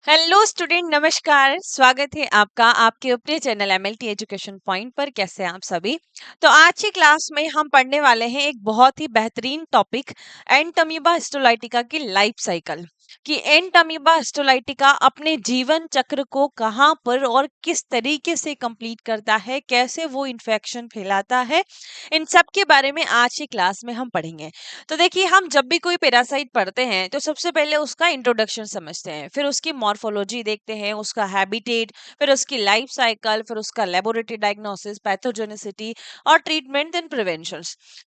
Hello student, नमस्कार। स्वागत है आपका आपके अपने चैनल एमएलटी एजुकेशन पॉइंट पर। कैसे हैं आप सभी? तो आज की क्लास में हम पढ़ने वाले हैं एक बहुत ही बेहतरीन टॉपिक, एंटमीबा हिस्टोलाइटिका की लाइफ साइकिल। कि एंटमीबा हिस्टोलाइटिका अपने जीवन चक्र को कहाँ पर और किस तरीके से कंप्लीट करता है, कैसे वो इन्फेक्शन फैलाता है, इन सब के बारे में आज की क्लास में हम पढ़ेंगे। तो देखिए, हम जब भी कोई पैरासाइट पढ़ते हैं तो सबसे पहले उसका इंट्रोडक्शन समझते हैं, फिर उसकी मॉर्फोलॉजी देखते हैं, उसका हैबिटेट, फिर उसकी लाइफ साइकिल, फिर उसका लेबोरेटरी डायग्नोसिस, पैथोजेनिसिटी और ट्रीटमेंट एंड प्रिवेंशन।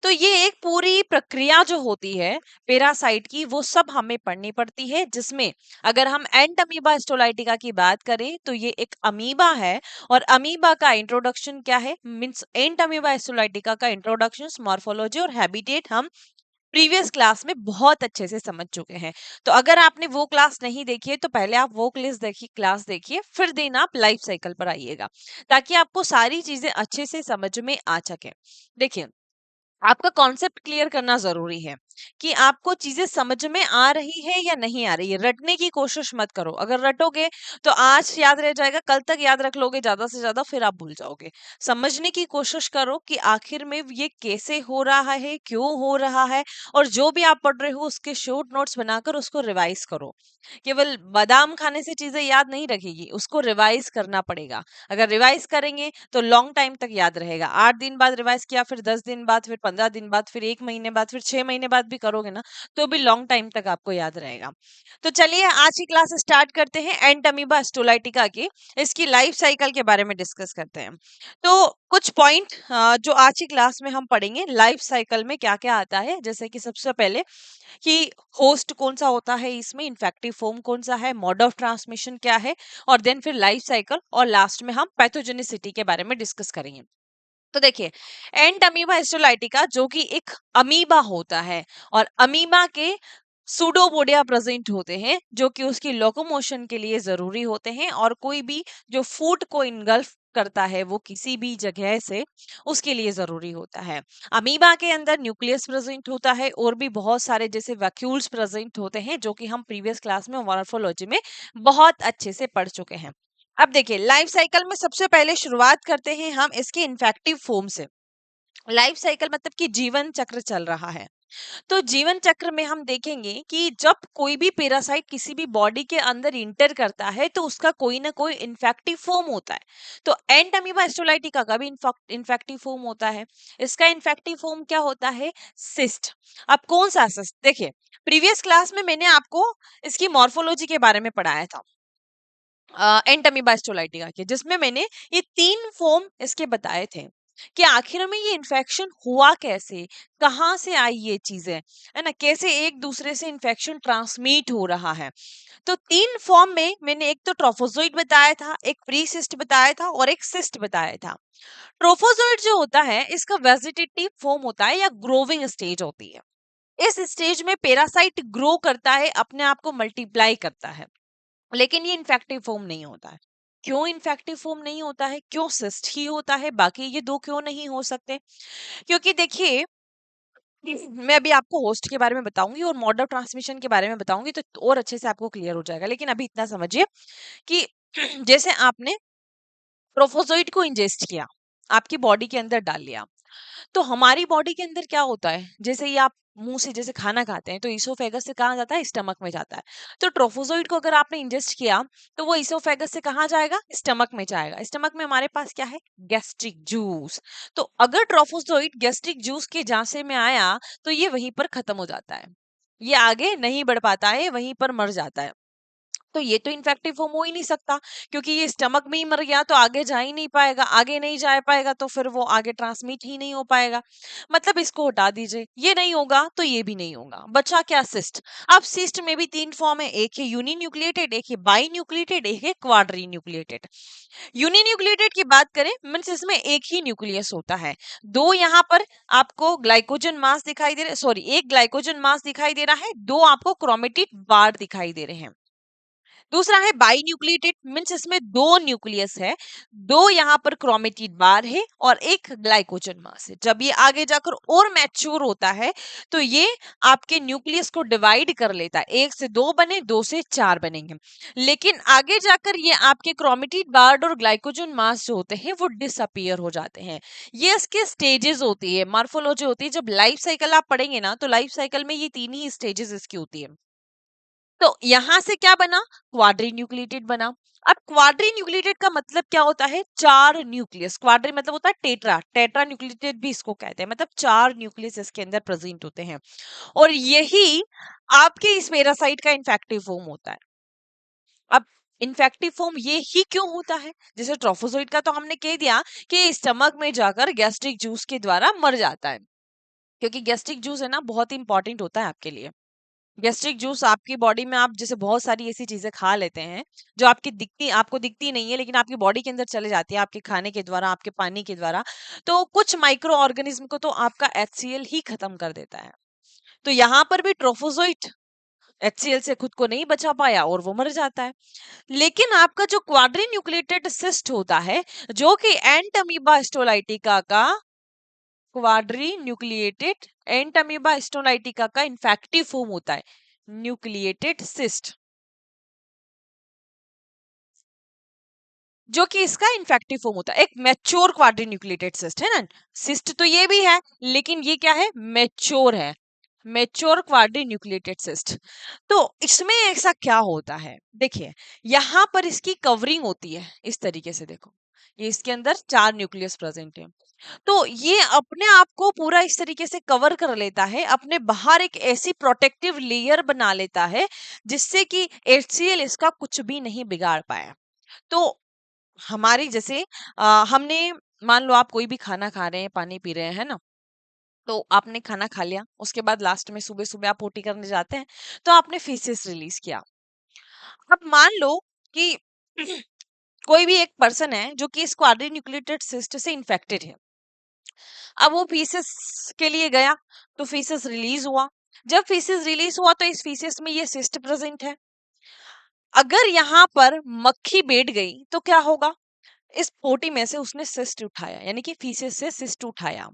तो ये एक पूरी प्रक्रिया जो होती है पैरासाइट की, वो सब हमें पढ़नी पड़ती है। जिसमें अगर हम एंट अमीबा हिस्टोलाइटिका की बात करें तो ये एक अमीबा है। और अमीबा का इंट्रोडक्शन क्या है, मींस एंट अमीबा हिस्टोलाइटिका का इंट्रोडक्शन, मॉर्फोलॉजी और हैबिटेट हम प्रीवियस क्लास में बहुत अच्छे से समझ चुके हैं। तो अगर आपने वो क्लास नहीं देखी है तो पहले आप वो क्लास देखिए, फिर देन आप लाइफ साइकिल पर आइएगा, ताकि आपको सारी चीजें अच्छे से समझ में आ सके। देखिए, आपका कॉन्सेप्ट क्लियर करना जरूरी है कि आपको चीजें समझ में आ रही है या नहीं आ रही है। रटने की कोशिश मत करो। अगर रटोगे तो आज याद रह जाएगा, कल तक याद रख लोगे ज्यादा से ज्यादा, फिर आप भूल जाओगे। समझने की कोशिश करो कि आखिर में ये कैसे हो रहा है, क्यों हो रहा है। और जो भी आप पढ़ रहे हो उसके शॉर्ट नोट्स बनाकर उसको रिवाइज करो। केवल बादाम खाने से चीजें याद नहीं रखेगी, उसको रिवाइज करना पड़ेगा। अगर रिवाइज करेंगे तो लॉन्ग टाइम तक याद रहेगा। 8 दिन बाद रिवाइज किया, फिर 10 दिन बाद, फिर 15 दिन बाद, फिर 1 महीने बाद, फिर 6 महीने बाद भी करोगे ना, तो भी लॉन्ग टाइम तक आपको याद रहेगा। तो चलिए आज की क्लास स्टार्ट करते हैं एंट अमीबा हिस्टोलाइटिका की। इसकी लाइफ साइकिल के बारे में डिस्कस करते हैं। तो कुछ पॉइंट जो आज की क्लास में हम पढ़ेंगे, लाइफ साइकिल में क्या क्या आता है। जैसे कि सबसे पहले कि होस्ट कौन सा होता है, इसमें इन्फेक्टिव फॉर्म कौन सा है, मोड ऑफ ट्रांसमिशन क्या है, और देन फिर लाइफ साइकिल, और लास्ट में हम पैथोजेनिसिटी के बारे में डिस्कस करेंगे। तो देखिए, एंट अमीबा हिस्टोलाइटिका जो कि एक अमीबा होता है, और अमीबा के सूडोपोडिया प्रेजेंट होते हैं जो कि उसकी लोकोमोशन के लिए जरूरी होते हैं। और कोई भी जो फूड को इनगल्फ करता है वो किसी भी जगह से, उसके लिए जरूरी होता है। अमीबा के अंदर न्यूक्लियस प्रेजेंट होता है, और भी बहुत सारे जैसे वैक्यूल्स प्रेजेंट होते हैं, जो कि हम प्रीवियस क्लास में मॉर्फोलॉजी में बहुत अच्छे से पढ़ चुके हैं। अब देखिए, लाइफ साइकिल में सबसे पहले शुरुआत करते हैं हम इसके इन्फेक्टिव फॉर्म से। लाइफ साइकिल मतलब कि जीवन चक्र चल रहा है। तो जीवन चक्र में हम देखेंगे कि जब कोई भी पैरासाइट किसी भी बॉडी के अंदर इंटर करता है तो उसका कोई ना कोई इन्फेक्टिव फॉर्म होता है। तो एंट अमीबा हिस्टोलाइटिका का भी इन्फेक्टिव फॉर्म होता है। इसका इन्फेक्टिव फॉर्म क्या होता है? सिस्ट। अब कौन सा सिस्ट? देखिए, प्रीवियस क्लास में मैंने आपको इसकी मॉर्फोलॉजी के बारे में पढ़ाया था, एंट अमीबा हिस्टोलाइटिका के, जिसमें मैंने ये 3 फॉर्म इसके बताए थे कि आखिर में ये इन्फेक्शन हुआ कैसे, कहाँ से आई ये चीजें, है ना, कैसे एक दूसरे से इन्फेक्शन ट्रांसमिट हो रहा है। तो 3 फॉर्म में मैंने एक तो ट्रोफोजोइड बताया था, एक प्री सिस्ट बताया था, और एक सिस्ट बताया था। ट्रोफोजोइड जो होता है इसका वेजिटेटिव फॉर्म होता है या ग्रोविंग स्टेज होती है। इस स्टेज में पैरासाइट ग्रो करता है, अपने आप को मल्टीप्लाई करता है, लेकिन ये इन्फेक्टिव फॉर्म नहीं होता है। क्यों इन्फेक्टिव फॉर्म नहीं होता है? क्यों सिस्ट ही होता है, बाकी ये दो क्यों नहीं हो सकते? क्योंकि देखिए, मैं अभी आपको होस्ट के बारे में बताऊंगी और मोड ऑफ ट्रांसमिशन के बारे में बताऊंगी, तो और अच्छे से आपको क्लियर हो जाएगा। लेकिन अभी इतना समझिए कि जैसे आपने प्रोफोजोइड को इंजेस्ट किया, आपकी बॉडी के अंदर डाल लिया, तो हमारी बॉडी के अंदर क्या होता है, जैसे ही आप मुंह से जैसे खाना खाते हैं तो इसोफेगस से कहाँ जाता है? स्टमक में जाता है। तो ट्रोफोजोइड को अगर आपने इंजेस्ट किया तो वो इसोफेगस से कहाँ जाएगा? स्टमक में जाएगा। स्टमक में हमारे पास क्या है? Gastric juice. तो अगर ट्रोफोजोइड गैस्ट्रिक जूस के जांचे में आया तो ये वहीं पर खत्म हो जाता है, ये आगे नहीं बढ़ पाता है, वहीं पर मर जाता है। तो ये तो इन्फेक्टिव फॉर्म हो ही नहीं सकता, क्योंकि ये स्टमक में ही मर गया तो आगे जा ही नहीं पाएगा, आगे नहीं जा पाएगा तो फिर वो आगे ट्रांसमिट ही नहीं हो पाएगा। मतलब इसको हटा दीजिए, ये नहीं होगा तो ये भी नहीं होगा। बचा क्या? सिस्ट। अब सिस्ट में भी 3 फॉर्म है, एक है यूनिन्यूक्लिएटेड, एक है बाई न्यूक्लिएटेड, एक है क्वाड्री न्यूक्लिएटेड। यूनिन्यूक्लिएटेड की बात करें, मीन्स इसमें एक ही न्यूक्लियस होता है। दो यहाँ पर आपको ग्लाइकोजन मास दिखाई दे रहे, सॉरी, एक ग्लाइकोजन मास दिखाई दे रहा है, दो आपको क्रोमेटिड बार दिखाई दे रहे हैं। दूसरा है बाई न्यूक्लिएटेड, मीन्स इसमें दो न्यूक्लियस है, दो यहाँ पर क्रोमेटिड बार है और एक ग्लाइकोजन मास है। जब ये आगे जाकर और मैच्योर होता है तो ये आपके न्यूक्लियस को डिवाइड कर लेता है, एक से दो बने, दो से चार बनेंगे। लेकिन आगे जाकर ये आपके क्रोमेटिड बार और ग्लाइकोजन मास जो होते हैं वो डिसअपियर हो जाते हैं। ये इसके स्टेजेस होती है, मॉर्फोलॉजी होती है। जब लाइफ साइकिल आप पढ़ेंगे ना तो लाइफ साइकिल में ये तीन ही स्टेजेस इसकी होती है। तो यहां से क्या बना, क्वाड्री न्यूक्लिएटेड बना। अब क्वाड्री न्यूक्लिएटेड का मतलब क्या होता है, चार न्यूक्लियस। क्वाड्री मतलब होता है टेट्रा, टेट्रा न्यूक्लिएटेड भी इसको कहते हैं, मतलब चार न्यूक्लियस इसके अंदर प्रेजेंट होते हैं। और यही आपके इस पैरासाइट का इन्फेक्टिव फॉर्म होता है। अब इन्फेक्टिव फॉर्म ये ही क्यों होता है, जैसे ट्रोफोजोइड का तो हमने कह दिया कि स्टमक में जाकर गैस्ट्रिक जूस के द्वारा मर जाता है, क्योंकि गैस्ट्रिक जूस है ना बहुत ही इंपॉर्टेंट होता है आपके लिए। गैस्ट्रिक जूस आपकी बॉडी में, आप जैसे बहुत सारी ऐसी चीजें खा लेते हैं जो आपको दिखती नहीं है लेकिन आपकी बॉडी के अंदर चले जाती है आपके खाने के द्वारा, आपके पानी के द्वारा। तो कुछ माइक्रो ऑर्गेनिज्म को तो आपका HCl ही खत्म कर देता है। तो यहाँ पर भी ट्रोफोजोइट HCl से खुद को नहीं बचा पाया और वो मर जाता है। लेकिन आपका जो क्वाड्री न्यूक्लिएटेड सिस्ट होता है, जो कि एंट अमीबा हिस्टोलाइटिका का, क्वाड्री न्यूक्लिएटेड एंट अमीबा हिस्टोलाइटिका का इन्फेक्टिव फॉर्म होता है, न्यूक्लिएटेड सिस्ट, जो कि इसका इन्फेक्टिव फॉर्म होता है। एक मैच्योर क्वाड्री न्यूक्लिएटेड सिस्ट है ना, सिस्ट तो ये भी है लेकिन ये क्या है, मैच्योर है, मैच्योर क्वाड्री न्यूक्लिएटेड सिस्ट। तो इसमें ऐसा क्या होता है, देखिए यहां पर इसकी कवरिंग होती है इस तरीके से, देखो ये इसके अंदर चार न्यूक्लियस प्रेजेंट है। तो ये अपने आप को पूरा इस तरीके से कवर कर लेता है, अपने बाहर एक ऐसी प्रोटेक्टिव लेयर बना लेता है जिससे कि HCl इसका कुछ भी नहीं बिगाड़ पाया। तो हमारी जैसे हमने, मान लो आप कोई भी खाना खा रहे हैं, पानी पी रहे हैं, है ना, तो आपने खाना खा लिया, उसके बाद लास्ट में सुबह सुबह आप पोटी करने जाते हैं तो आपने फीसेस रिलीज किया। अब मान लो कि कोई भी एक पर्सन है जो कि इस क्वाड्री न्यूक्लिएटेड सिस्ट से इन्फेक्टेड है। अब वो फीसेस के लिए गया तो फीसेस रिलीज हुआ। जब फीसेस रिलीज हुआ तो इस फीसेस में ये सिस्ट प्रेजेंट है। अगर यहाँ पर मक्खी बैठ गई तो क्या होगा, इस पोटी में से उसने सिस्ट उठाया, यानी कि फीसेस से सिस्ट उठाया,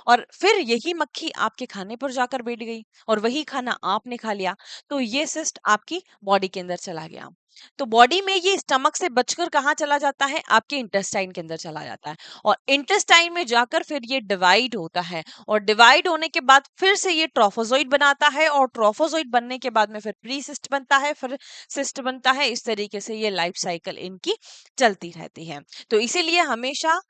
और फिर यही मक्खी आपके खाने पर जाकर बैठ गई और वही खाना आपने खा लिया, तो ये सिस्ट आपकी बॉडी के अंदर चला गया। तो बॉडी में ये स्टमक से बचकर कहाँ चला जाता है, आपके इंटेस्टाइन के अंदर चला जाता है, और इंटेस्टाइन में जाकर फिर ये डिवाइड होता है, और डिवाइड होने के बाद फिर से ये ट्रोफोजोइड बनाता है, और ट्रोफोजोइड बनने के बाद में फिर प्री सिस्ट बनता है, फिर सिस्ट बनता है। इस तरीके से ये लाइफ साइकिल इनकी चलती रहती है। तो इसीलिए हमेशा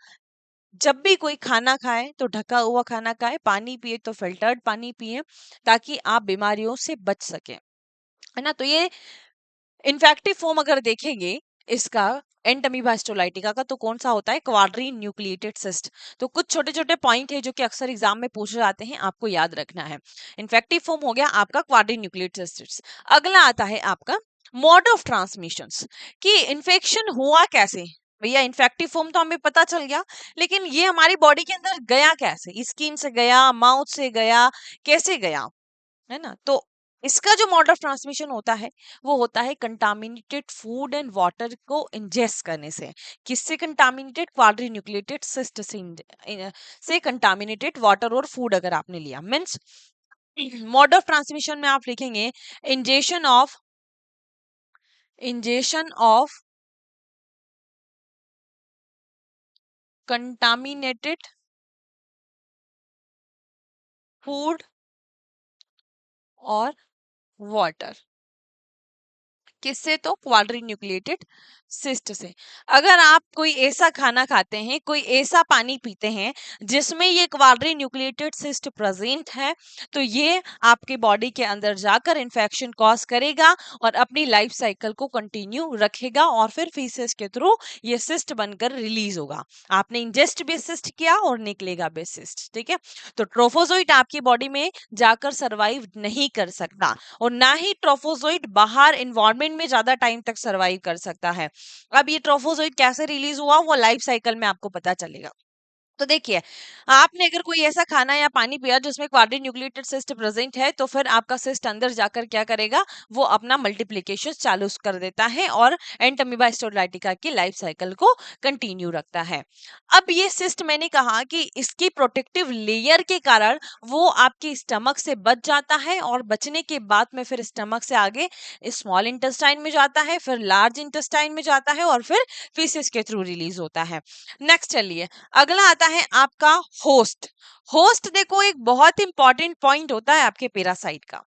जब भी कोई खाना खाए तो ढका हुआ खाना खाए, पानी पिए तो फिल्टर्ड पानी पिए, ताकि आप बीमारियों से बच सके, है ना। तो ये इन्फेक्टिव फॉर्म अगर देखेंगे इसका एंटमीबा हिस्टोलाइटिका का, तो कौन सा होता है, क्वाड्री न्यूक्लिएटेड सिस्ट। तो कुछ छोटे छोटे पॉइंट है जो कि अक्सर एग्जाम में पूछे जाते हैं, आपको याद रखना है। इन्फेक्टिव फॉर्म हो गया आपका क्वाड्री न्यूक्लिएटेड सिस्ट। अगला आता है आपका मोड ऑफ ट्रांसमिशन, कि इन्फेक्शन हुआ कैसे। भैया इन्फेक्टिव फॉर्म तो हमें पता चल गया, लेकिन ये हमारी बॉडी के अंदर गया कैसे, स्किन से गया, माउथ से गया, कैसे गया, है ना। तो इसका जो मोड ऑफ ट्रांसमिशन होता है वो होता है कंटामिनेटेड फूड एंड वाटर को इंजेस्ट करने से। किससे कंटामिनेटेड, क्वाड्री न्यूक्लिएटेड सिस्ट से कंटामिनेटेड वाटर और फूड अगर आपने लिया, मींस मोड ऑफ ट्रांसमिशन में आप लिखेंगे इंजेशन ऑफ कंटामिनेटेड फूड और वाटर। किससे, तो क्वाड्री न्यूक्लिएटेड सिस्ट से। अगर आप कोई ऐसा खाना खाते हैं, कोई ऐसा पानी पीते हैं जिसमें ये क्वाड्री न्यूक्लिएटेड सिस्ट प्रेजेंट है, तो ये आपके बॉडी के अंदर जाकर इन्फेक्शन कॉज करेगा और अपनी लाइफ साइकिल को कंटिन्यू रखेगा, और फिर फीसेस के थ्रू ये सिस्ट बनकर रिलीज होगा। आपने इंजेस्ट भी सिस्ट किया और निकलेगा भी सिस्ट, ठीक है। तो ट्रोफोजोइट आपकी बॉडी में जाकर सरवाइव नहीं कर सकता, और ना ही ट्रोफोजोइट बाहर इन्वायरमेंट में ज्यादा टाइम तक सरवाइव कर सकता है। अब ये ट्रोफोजोइट कैसे रिलीज हुआ वो लाइफ साइकिल में आपको पता चलेगा। तो देखिए, आपने अगर कोई ऐसा खाना या पानी पिया जिसमें क्वाड्रीन्यूक्लिएटेड सिस्ट प्रेजेंट है, तो फिर आपका सिस्ट अंदर जाकर क्या करेगा, वो अपना मल्टीप्लिकेशन चालू कर देता है और एंटमीबा स्टोलाइटिका की लाइफ साइकिल को कंटिन्यू रखता है। अब ये सिस्ट मैंने कहा कि इसकी प्रोटेक्टिव लेयर के कारण वो आपके स्टमक से बच जाता है, और बचने के बाद में फिर स्टमक से आगे स्मॉल इंटेस्टाइन में जाता है, फिर लार्ज इंटेस्टाइन में जाता है, और फिर फीसिस के थ्रू रिलीज होता है। नेक्स्ट चलिए, अगला आता है आपका होस्ट। होस्ट देखो एक बहुत इंपॉर्टेंट पॉइंट होता है आपके पैरासाइट का,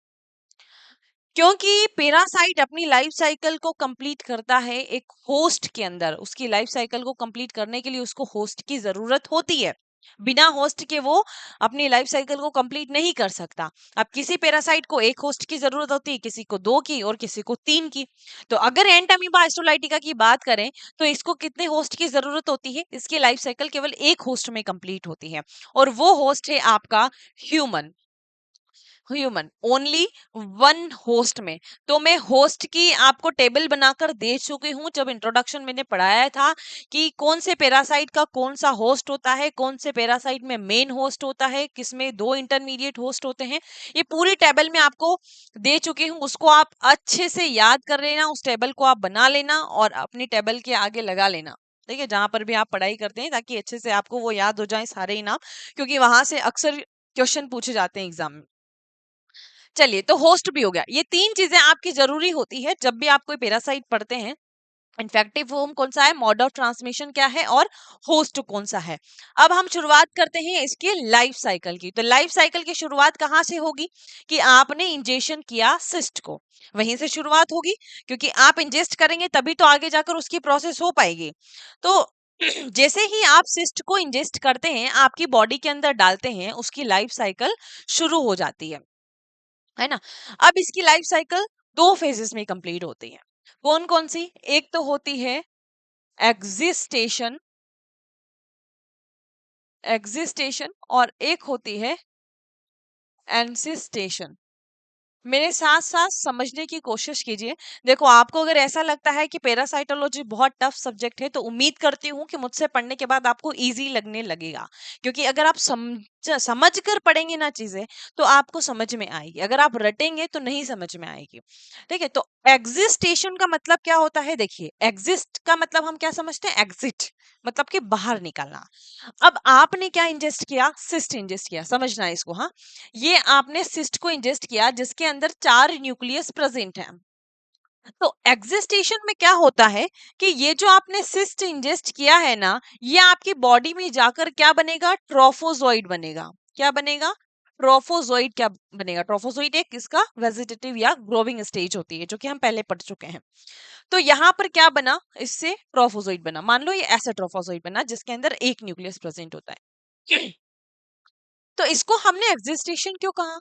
क्योंकि पैरासाइट अपनी लाइफ साइकिल को कंप्लीट करता है एक होस्ट के अंदर। उसकी लाइफ साइकिल को कंप्लीट करने के लिए उसको होस्ट की जरूरत होती है। बिना होस्ट के वो अपनी लाइफ साइकिल को कंप्लीट नहीं कर सकता। अब किसी पैरासाइट को एक होस्ट की जरूरत होती है, किसी को 2 की, और किसी को 3 की। तो अगर एंट अमीबा हिस्टोलाइटिका की बात करें, तो इसको कितने होस्ट की जरूरत होती है? इसकी लाइफ साइकिल केवल एक होस्ट में कंप्लीट होती है, और वो होस्ट है आपका human. Human only one host में। तो मैं होस्ट की आपको टेबल बनाकर दे चुकी हूँ। जब इंट्रोडक्शन मैंने पढ़ाया था कि कौन से पैरासाइट का कौन सा होस्ट होता है, कौन से पैरासाइट में मेन होस्ट होता है, किसमें 2 इंटरमीडिएट होस्ट होते हैं, ये पूरी टेबल में आपको दे चुकी हूँ। उसको आप अच्छे से याद कर लेना, उस टेबल को आप बना लेना और अपनी टेबल के आगे लगा लेना। ठीक है, जहां पर भी आप पढ़ाई करते हैं, ताकि अच्छे से आपको वो याद हो जाए सारे ही नाम, क्योंकि वहां से अक्सर क्वेश्चन पूछे जाते हैं एग्जाम में। चलिए, तो होस्ट भी हो गया। ये 3 चीजें आपकी जरूरी होती है जब भी आप कोई पैरासाइट पढ़ते हैं। इन्फेक्टिव फॉर्म कौन सा है, मोड ऑफ ट्रांसमिशन क्या है, और होस्ट कौन सा है। अब हम शुरुआत करते हैं इसके लाइफ साइकिल की। तो लाइफ साइकिल की शुरुआत कहाँ से होगी, कि आपने इंजेक्शन किया सिस्ट को, वहीं से शुरुआत होगी। क्योंकि आप इंजेस्ट करेंगे तभी तो आगे जाकर उसकी प्रोसेस हो पाएगी। तो जैसे ही आप सिस्ट को इंजेस्ट करते हैं, आपकी बॉडी के अंदर डालते हैं, उसकी लाइफ साइकिल शुरू हो जाती है ना। अब इसकी लाइफ साइकिल 2 फेजेस में कंप्लीट होती है। कौन कौन सी? एक तो होती है एग्जिस्टेशन, एग्जिस्टेशन, और एक होती है एंसिस्टेशन। मेरे साथ साथ समझने की कोशिश कीजिए। देखो, आपको अगर ऐसा लगता है कि पैरासाइटोलॉजी बहुत टफ सब्जेक्ट है, तो उम्मीद करती हूँ कि मुझसे पढ़ने के बाद आपको इजी लगने लगेगा। क्योंकि अगर आप समझ कर पढ़ेंगे ना चीजें, तो आपको समझ में आएगी। अगर आप रटेंगे तो नहीं समझ में आएगी। ठीक है, तो एग्जिस्टेशन का मतलब क्या होता है? देखिए, एग्जिस्ट का मतलब हम क्या समझते हैं? एग्जिट मतलब कि बाहर निकलना। अब आपने क्या इंजेस्ट किया? सिस्ट इंजेस्ट किया, समझना है इसको। हाँ, ये आपने सिस्ट को इंजेस्ट किया जिसके अंदर 4 न्यूक्लियस प्रेजेंट है। तो एग्जिस्टेशन में क्या होता है कि ये जो आपने सिस्ट इंजेस्ट किया है ना, ये आपकी बॉडी में जाकर क्या बनेगा? ट्रोफोजोइड बनेगा। क्या बनेगा? ट्रोफोजोइड। क्या बनेगा? ट्रोफोजोइड एक इसका वेजिटेटिव या ग्रोविंग स्टेज होती है, जो कि हम पहले पढ़ चुके हैं। तो यहाँ पर क्या बना? इससे ट्रोफोजोइड बना। मान लो ये ऐसा ट्रोफोजोइड बना जिसके अंदर एक न्यूक्लियस प्रेजेंट होता है। तो इसको हमने एग्जिस्टेशन क्यों कहा?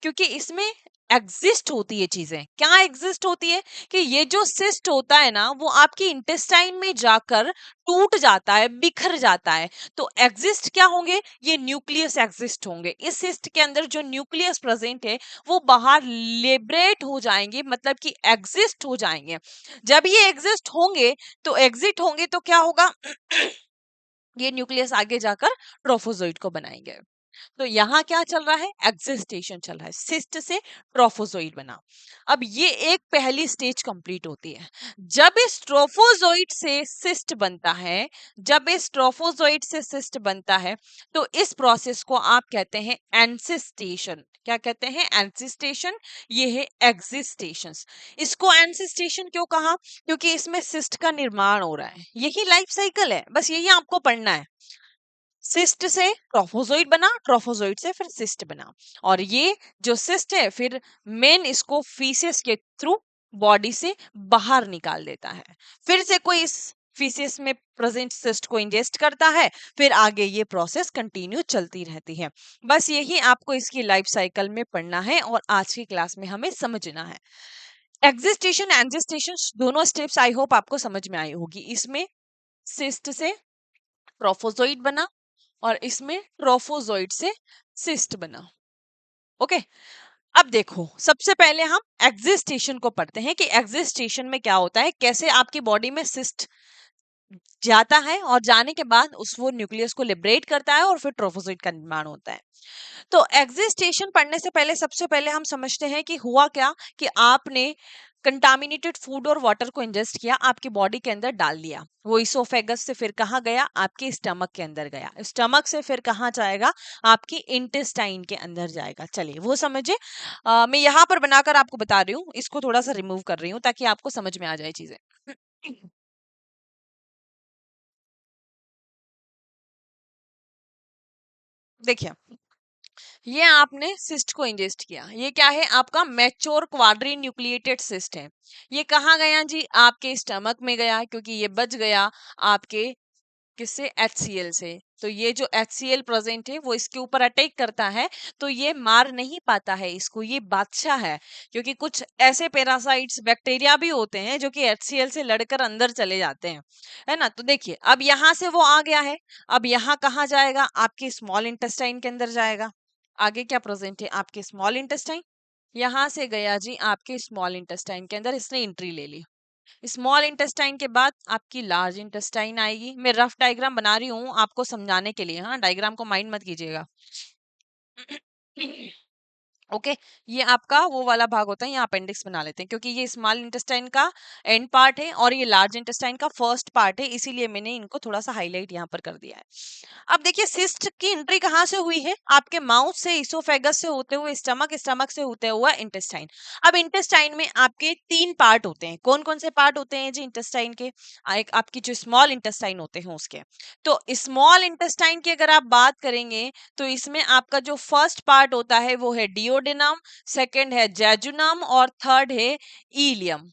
क्योंकि इसमें एग्जिस्ट होती है चीजें। क्या एग्जिस्ट होती है? कि ये जो सिस्ट होता है ना, वो आपकी इंटेस्टाइन में जाकर टूट जाता है, बिखर जाता है। तो एग्जिस्ट क्या होंगे? ये न्यूक्लियस एग्जिस्ट होंगे। इस सिस्ट के अंदर जो न्यूक्लियस प्रेजेंट है, वो बाहर लिबरेट हो जाएंगे, मतलब कि एग्जिस्ट हो जाएंगे। जब ये एग्जिस्ट होंगे, तो एग्जिट होंगे तो क्या होगा? ये न्यूक्लियस आगे जाकर ट्रोफोजोइड को बनाएंगे। तो यहाँ क्या चल रहा है? एग्जिस्टेशन चल रहा है। सिस्ट से ट्रोफोजोइड बना। अब ये एक पहली स्टेज कंप्लीट होती है। जब इस ट्रोफोजोइड से सिस्ट बनता है, जब इस ट्रोफोजोइड से सिस्ट बनता है, तो इस प्रोसेस को आप कहते हैं एंसिस्टेशन। क्या कहते हैं? एंसिस्टेशन। ये है एग्जिस्टेशन। इसको एंसिस्टेशन क्यों कहा? क्योंकि इसमें सिस्ट का निर्माण हो रहा है। यही लाइफ साइकिल है, बस यही आपको पढ़ना है। सिस्ट से ट्रोफोजोइड बना, ट्रोफोजोइड से फिर सिस्ट बना, और ये जो सिस्ट है फिर मेन इसको फीसेस के थ्रू बॉडी से बाहर निकाल देता है। फिर से कोई इस फीसेस में प्रेजेंट सिस्ट को इंजेस्ट करता है, फिर आगे ये प्रोसेस कंटिन्यू चलती रहती है। बस यही आपको इसकी लाइफ साइकिल में पढ़ना है और आज की क्लास में हमें समझना है। एग्जिस्टेशन एंजिस्टेशन दोनों स्टेप्स आई होप आपको समझ में आई होगी। इसमें सिस्ट से ट्रोफोजोइड बना, और इसमें ट्रोफोजोइड से सिस्ट बना। ओके, अब देखो, सबसे पहले हम एग्जिस्टेशन को पढ़ते हैं कि एग्जिस्टेशन में क्या होता है, कैसे आपकी बॉडी में सिस्ट जाता है और जाने के बाद उस वो न्यूक्लियस को लिबरेट करता है और फिर ट्रोफोसाइट का निर्माण होता है। तो एग्जिस्टेशन पढ़ने से पहले सबसे पहले हम समझते हैं कि हुआ क्या, कि आपने कंटामिनेटेड फूड और वाटर को इंजेस्ट किया, आपकी बॉडी के अंदर डाल दिया। वो इसोफेगस से फिर कहाँ गया, आपके स्टमक के अंदर गया, स्टमक से फिर कहाँ जाएगा, आपकी इंटेस्टाइन के अंदर जाएगा। चलिए वो समझे। मैं यहाँ पर बनाकर आपको बता रही हूँ, इसको थोड़ा सा रिमूव कर रही हूँ ताकि आपको समझ में आ जाए चीजें। देखिए, ये आपने सिस्ट को इंजेस्ट किया, ये क्या है, आपका मैच्योर क्वाड्री न्यूक्लिएटेड सिस्ट है। ये कहाँ गया जी, आपके स्टमक में गया, क्योंकि ये बच गया आपके किससे, HCl से। तो ये जो HCl प्रेजेंट है वो इसके ऊपर अटैक करता है, तो ये मार नहीं पाता है इसको, ये बादशाह है। क्योंकि कुछ ऐसे पैरासाइट्स बैक्टीरिया भी होते हैं जो कि HCl से लड़कर अंदर चले जाते हैं, है ना। तो देखिए, अब यहाँ से वो आ गया है, अब यहाँ कहाँ जाएगा, आपके स्मॉल इंटेस्टाइन के अंदर जाएगा। आगे क्या प्रेजेंट है, आपके स्मॉल इंटेस्टाइन। यहाँ से गया जी आपके स्मॉल इंटेस्टाइन के अंदर, इसने एंट्री ले ली। स्मॉल इंटेस्टाइन के बाद आपकी लार्ज इंटेस्टाइन आएगी। मैं रफ डायग्राम बना रही हूँ आपको समझाने के लिए, हाँ, डायग्राम को माइंड मत कीजिएगा। ओके, ये आपका वो वाला भाग होता है, यहाँ अपेंडिक्स बना लेते हैं, क्योंकि ये स्मॉल इंटेस्टाइन का एंड पार्ट है और ये लार्ज इंटेस्टाइन का फर्स्ट पार्ट है, इसीलिए मैंने इनको थोड़ा सा हाईलाइट यहाँ पर कर दिया है। अब देखिए, सिस्ट की एंट्री कहाँ से हुई है, आपके माउथ से, इसोफेगस से होते हुए स्टमक, स्टमक से होते हुआ इंटेस्टाइन। अब इंटेस्टाइन में आपके 3 पार्ट होते हैं। कौन कौन से पार्ट होते हैं जी इंटेस्टाइन के, एक आपकी जो स्मॉल इंटेस्टाइन होते हैं उसके। तो स्मॉल इंटेस्टाइन की अगर आप बात करेंगे, तो इसमें आपका जो फर्स्ट पार्ट होता है वो है डिओडेनम, सेकंड है जेजुनम और थर्ड है इलियम।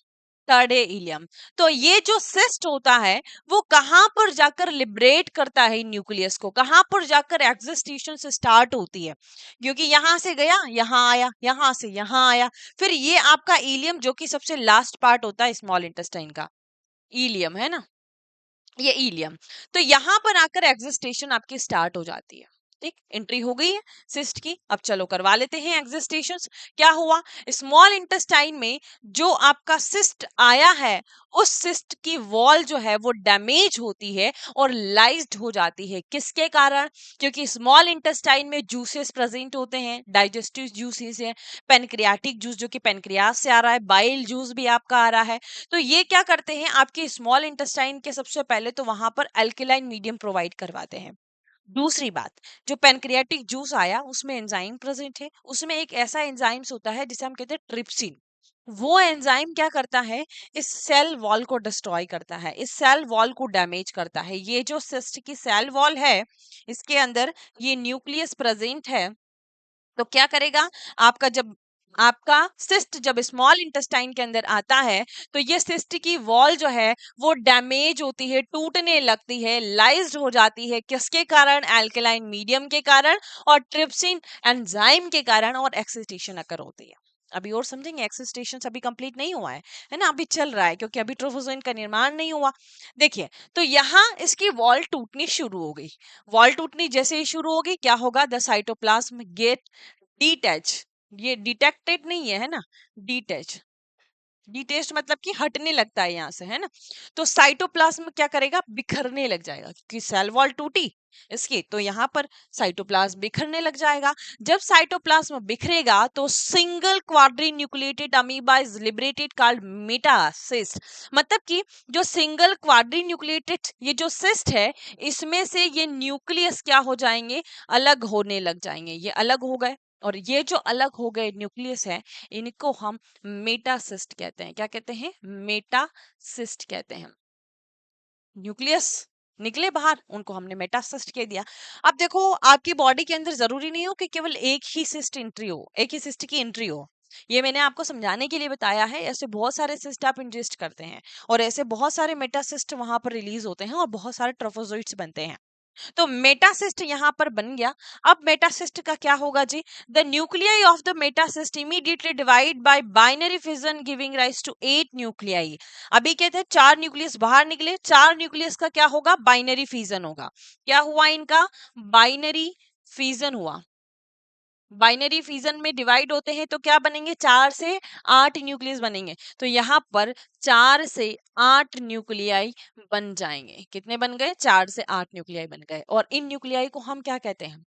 थर्ड है इलियम। तो ये जो सिस्ट होता है वो कहां पर जाकर लिबरेट करता है न्यूक्लियस को, कहां पर जाकर एग्जिस्टेशन से स्टार्ट होती है, क्योंकि यहां से गया, यहां आया, यहां से यहां आया, फिर ये आपका इलियम जो कि सबसे लास्ट पार्ट होता है स्मॉल इंटेस्टाइन का, इलियम है ना, ये इलियम। तो यहां पर आकर एग्जिस्टेशन आपकी स्टार्ट हो जाती है। ठीक, एंट्री हो गई है सिस्ट की। अब चलो करवा लेते हैं एग्जिस्टेशन। क्या हुआ, स्मॉल इंटेस्टाइन में जो आपका सिस्ट आया है, उस सिस्ट की वॉल जो है वो डैमेज होती है और लाइज्ड हो जाती है। किसके कारण, क्योंकि स्मॉल इंटेस्टाइन में जूसेस प्रेजेंट होते हैं, डाइजेस्टिव जूसेस है, पेनक्रियाटिक जूस जो कि पेनक्रियास से आ रहा है, बाइल जूस भी आपका आ रहा है। तो ये क्या करते हैं, आपके स्मॉल इंटेस्टाइन के सबसे पहले तो वहां पर अल्कलाइन मीडियम प्रोवाइड करवाते हैं। दूसरी बात, जो पेनक्रियाटिक जूस आया उसमें एंजाइम प्रेजेंट है, उसमें एक ऐसा एंजाइम्स होता है जिसे हम कहते हैं ट्रिप्सिन। वो एंजाइम क्या करता है, इस सेल वॉल को डिस्ट्रॉय करता है, इस सेल वॉल को डैमेज करता है। ये जो सिस्ट की सेल वॉल है, इसके अंदर ये न्यूक्लियस प्रेजेंट है। तो क्या करेगा, आपका जब आपका सिस्ट जब स्मॉल इंटेस्टाइन के अंदर आता है, तो ये सिस्ट की वॉल जो है वो डैमेज होती है, टूटने लगती है, लाइज्ड हो जाती है। किसके कारण, अल्कलाइन मीडियम के कारण और ट्रिप्सिन एंजाइम के कारण, और एक्सिटेशन अकर होती है। अभी और समझेंगे, एक्सिस्टेशन अभी कंप्लीट नहीं हुआ है ना, अभी चल रहा है, क्योंकि अभी ट्रोफोजोइन का निर्माण नहीं हुआ। देखिए, तो यहाँ इसकी वॉल टूटनी शुरू हो गई। वॉल टूटनी जैसे ही शुरू होगी, क्या होगा, द साइटोप्लाज्म गेट डिटैच। ये डिटेक्टेड नहीं है ना, डिटैच। डिटेस्ट मतलब कि हटने लगता है यहाँ से, है ना। तो साइटोप्लाज्म क्या करेगा, बिखरने लग जाएगा, क्योंकि सेल वॉल टूटी इसकी, तो यहाँ पर साइटोप्लाज्म बिखरने लग जाएगा। जब साइटोप्लाज्म बिखरेगा तो single quadri nucleated amoeba is liberated called metacyst. मतलब कि जो सिंगल क्वाड्री न्यूक्लिएटेड ये जो सिस्ट है, इसमें से ये न्यूक्लियस क्या हो जाएंगे, अलग होने लग जाएंगे। ये अलग हो गए, और ये जो अलग हो गए न्यूक्लियस है, इनको हम मेटासिस्ट कहते हैं। क्या कहते हैं, मेटासिस्ट कहते हैं। न्यूक्लियस निकले बाहर, उनको हमने मेटासिस्ट कह दिया। अब देखो, आपकी बॉडी के अंदर जरूरी नहीं हो कि केवल एक ही सिस्ट एंट्री हो, एक ही सिस्ट की एंट्री हो। ये मैंने आपको समझाने के लिए बताया है। ऐसे बहुत सारे सिस्ट आप इंजेस्ट करते हैं, और ऐसे बहुत सारे मेटासिस्ट वहां पर रिलीज होते हैं, और बहुत सारे ट्रोफोजोइट्स बनते हैं। तो मेटासिस्ट यहां पर बन गया। अब मेटासिस्ट का क्या होगा जी, the nuclei of the metacyst immediately divide by binary fission giving rise to 8 nuclei. अभी कहते हैं 4 न्यूक्लियस बाहर निकले, 4 न्यूक्लियस का क्या होगा, बाइनरी फिजन होगा। क्या हुआ इनका, बाइनरी फिजन हुआ। बाइनरी फिजन में डिवाइड होते हैं तो क्या बनेंगे, 4 से 8 न्यूक्लियस बनेंगे। तो यहाँ पर 4 से 8 न्यूक्लियाई बन जाएंगे। कितने बन गए, 4 से 8 न्यूक्लियाई बन गए। और इन न्यूक्लियाई को हम क्या कहते हैं,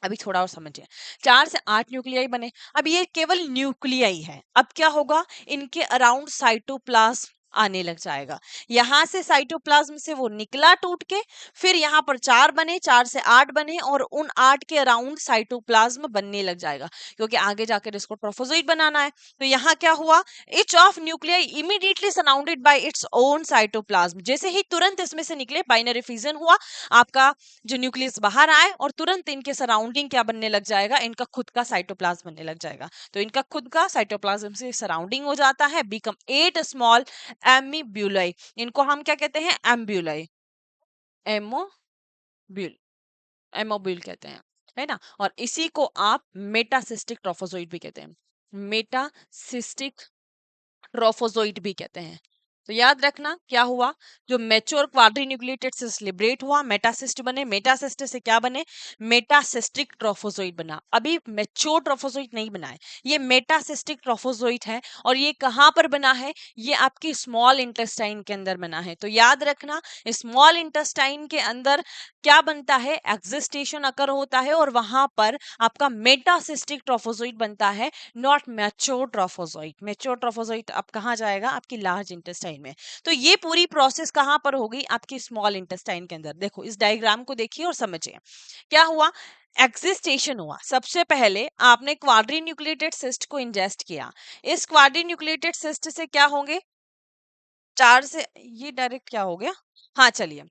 अभी थोड़ा और समझिए। 4 से 8 न्यूक्लियाई बने। अब ये केवल न्यूक्लियाई है। अब क्या होगा, इनके अराउंड साइटोप्लाज्म आने लग जाएगा। यहां से साइटोप्लाज्म से वो निकला टूट के, फिर यहाँ पर 4 बने, 4 से 8 बने, और उन 8 के अराउंड साइटोप्लाज्म बनने लग जाएगा, क्योंकि आगे जाकर इसको ट्रोफोजोइट बनाना है। तो यहाँ क्या हुआ, each of nuclei immediately surrounded by its own cytoplasm. जैसे ही तुरंत इसमें से निकले, बाइनरी फिजन हुआ, आपका जो न्यूक्लियस बाहर आए और तुरंत इनके सराउंडिंग क्या बनने लग जाएगा, इनका खुद का साइटोप्लाज्म बनने लग जाएगा। तो इनका खुद का साइटोप्लाज्म से सराउंडिंग हो जाता है, बिकम 8 स्मॉल एम्बुलाई। इनको हम क्या कहते हैं, एम्बुलाई, एमोब्यूल, एमोब्यूल कहते हैं, है ना। और इसी को आप मेटासिस्टिक ट्रोफोजोइट भी कहते हैं, मेटासिस्टिक ट्रोफोजोइट भी कहते हैं। तो याद रखना क्या हुआ, जो मैच्योर क्वाड्रीन्यूक्लिएटेड सिस्ट लिबरेट हुआ, मेटासिस्ट बने, मेटासिस्ट से क्या बने, मेटासिस्टिक ट्रोफोजोइट बना। अभी मैच्योर ट्रोफोजोइट नहीं बना है, ये मेटासिस्टिक ट्रोफोजोइट है। और ये कहां पर बना है, ये आपकी स्मॉल इंटेस्टाइन के अंदर बना है। तो याद रखना, स्मॉल इंटेस्टाइन के अंदर क्या बनता है, एक्सिस्टेशन अकर होता है, और वहां पर आपका मेटासिस्टिक ट्रोफोजोइट बनता है, not mature trophozoite. Mature trophozoite अब कहाँ जाएगा, आपकी लार्ज इंटेस्टाइन में। तो ये पूरी प्रोसेस कहां पर होगी, आपकी स्मॉल इंटेस्टाइन के अंदर। देखो इस डायग्राम को देखिए और समझिए क्या हुआ। एक्सिस्टेशन हुआ, सबसे पहले आपने क्वाड्रीन्यूक्लिएटेड सिस्ट को इंजेस्ट किया। इस क्वाड्रीन्यूक्लिएटेड सिस्ट से क्या होंगे, 4 से, ये डायरेक्ट क्या हो गया, हाँ चलिए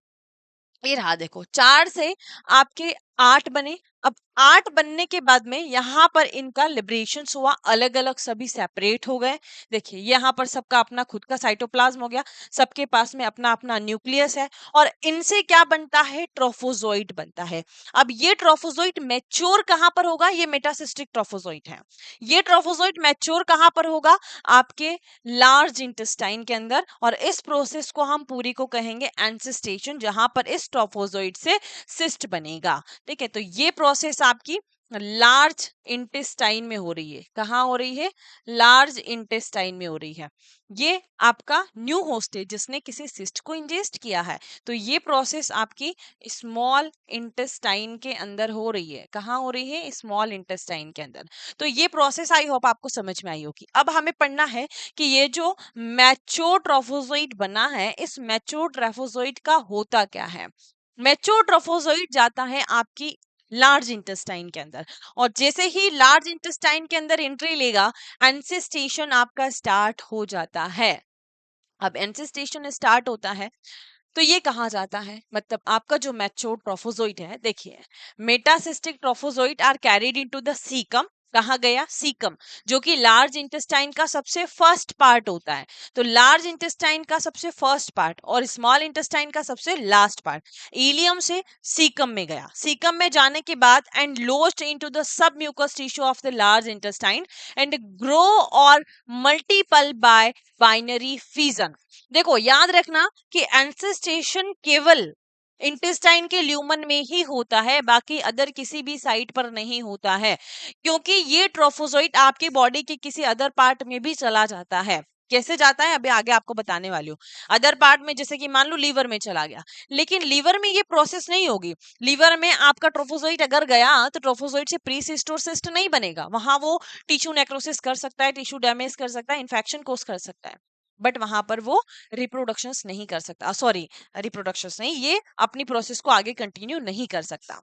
ये रहा, देखो 4 से आपके 8 बने। अब 8 बनने के बाद में यहाँ पर इनका लिबरेशन हुआ, अलग अलग सभी सेपरेट हो गए। देखिए यहाँ पर सबका अपना खुद का साइटोप्लाज्म हो गया, सबके पास में अपना अपना न्यूक्लियस है, और इनसे क्या बनता है, ट्रोफोजोइट बनता है। अब ये ट्रोफोजोइट मैच्योर कहाँ पर होगा, ये मेटासिस्टिक ट्रोफोजोइट है। ये ट्रोफोजोइट मैच्योर कहाँ पर होगा, आपके लार्ज इंटेस्टाइन के अंदर। और इस प्रोसेस को हम पूरी को कहेंगे एंसिस्टेशन, जहां पर इस ट्रोफोजोइट से सिस्ट बनेगा। ठीक है, तो ये प्रोसेस आपकी लार्ज इंटेस्टाइन में हो रही है। कहाँ हो रही है, लार्ज इंटेस्टाइन में हो रही है। ये आपका न्यू होस्ट है जिसने किसी सिस्ट को इंजेस्ट किया है। तो ये प्रोसेस आपकी स्मॉल इंटेस्टाइन के अंदर हो रही है। कहाँ हो रही है, स्मॉल इंटेस्टाइन के अंदर। तो ये प्रोसेस आई होप आपको समझ में आई होगी। अब हमें पढ़ना है कि ये जो मैच्योर ट्रोफोजोइट बना है, इस मैच्योर ट्रोफोजोइट का होता क्या है। मैच्योर ट्रोफोजोइट जाता है आपकी लार्ज इंटेस्टाइन के अंदर, और जैसे ही लार्ज इंटेस्टाइन के अंदर एंट्री लेगा, एंसिस्टेशन आपका स्टार्ट हो जाता है। अब एंसिस्टेशन स्टार्ट होता है तो ये कहा जाता है, मतलब आपका जो मैच्योर ट्रोफोजोइट है, देखिए metacystic trophozoite are carried into the caecum. कहा गया, सीकम, जो कि लार्ज इंटेस्टाइन का सबसे फर्स्ट पार्ट होता है। तो लार्ज इंटेस्टाइन का सबसे फर्स्ट पार्ट और स्मॉल इंटेस्टाइन का सबसे लास्ट पार्ट इलियम से सीकम में गया। सीकम में जाने के बाद and lost into the sub mucus tissue of the large intestine and grow और मल्टीपल बाय बाइनरी फिजन। देखो याद रखना कि एंसेस्टेशन केवल इंटेस्टाइन के ल्यूमन में ही होता है, बाकी अदर किसी भी साइट पर नहीं होता है, क्योंकि ये ट्रोफोजोइट आपकी बॉडी के किसी अदर पार्ट में भी चला जाता है। कैसे जाता है, अभी आगे आपको बताने वाली हूँ। अदर पार्ट में जैसे कि मान लो लीवर में चला गया, लेकिन लीवर में ये प्रोसेस नहीं होगी। लीवर में आपका ट्रोफोजोइट अगर गया तो ट्रोफोजोइट से प्री सिस्ट और सिस्ट नहीं बनेगा, वहां वो टिश्यू नेक्रोसिस कर सकता है, टिश्यू डैमेज कर सकता है, इन्फेक्शन कोस कर सकता है, बट वहां पर वो रिप्रोडक्शंस नहीं कर सकता। सॉरी, रिप्रोडक्शंस नहीं, ये अपनी प्रोसेस को आगे कंटिन्यू नहीं कर सकता।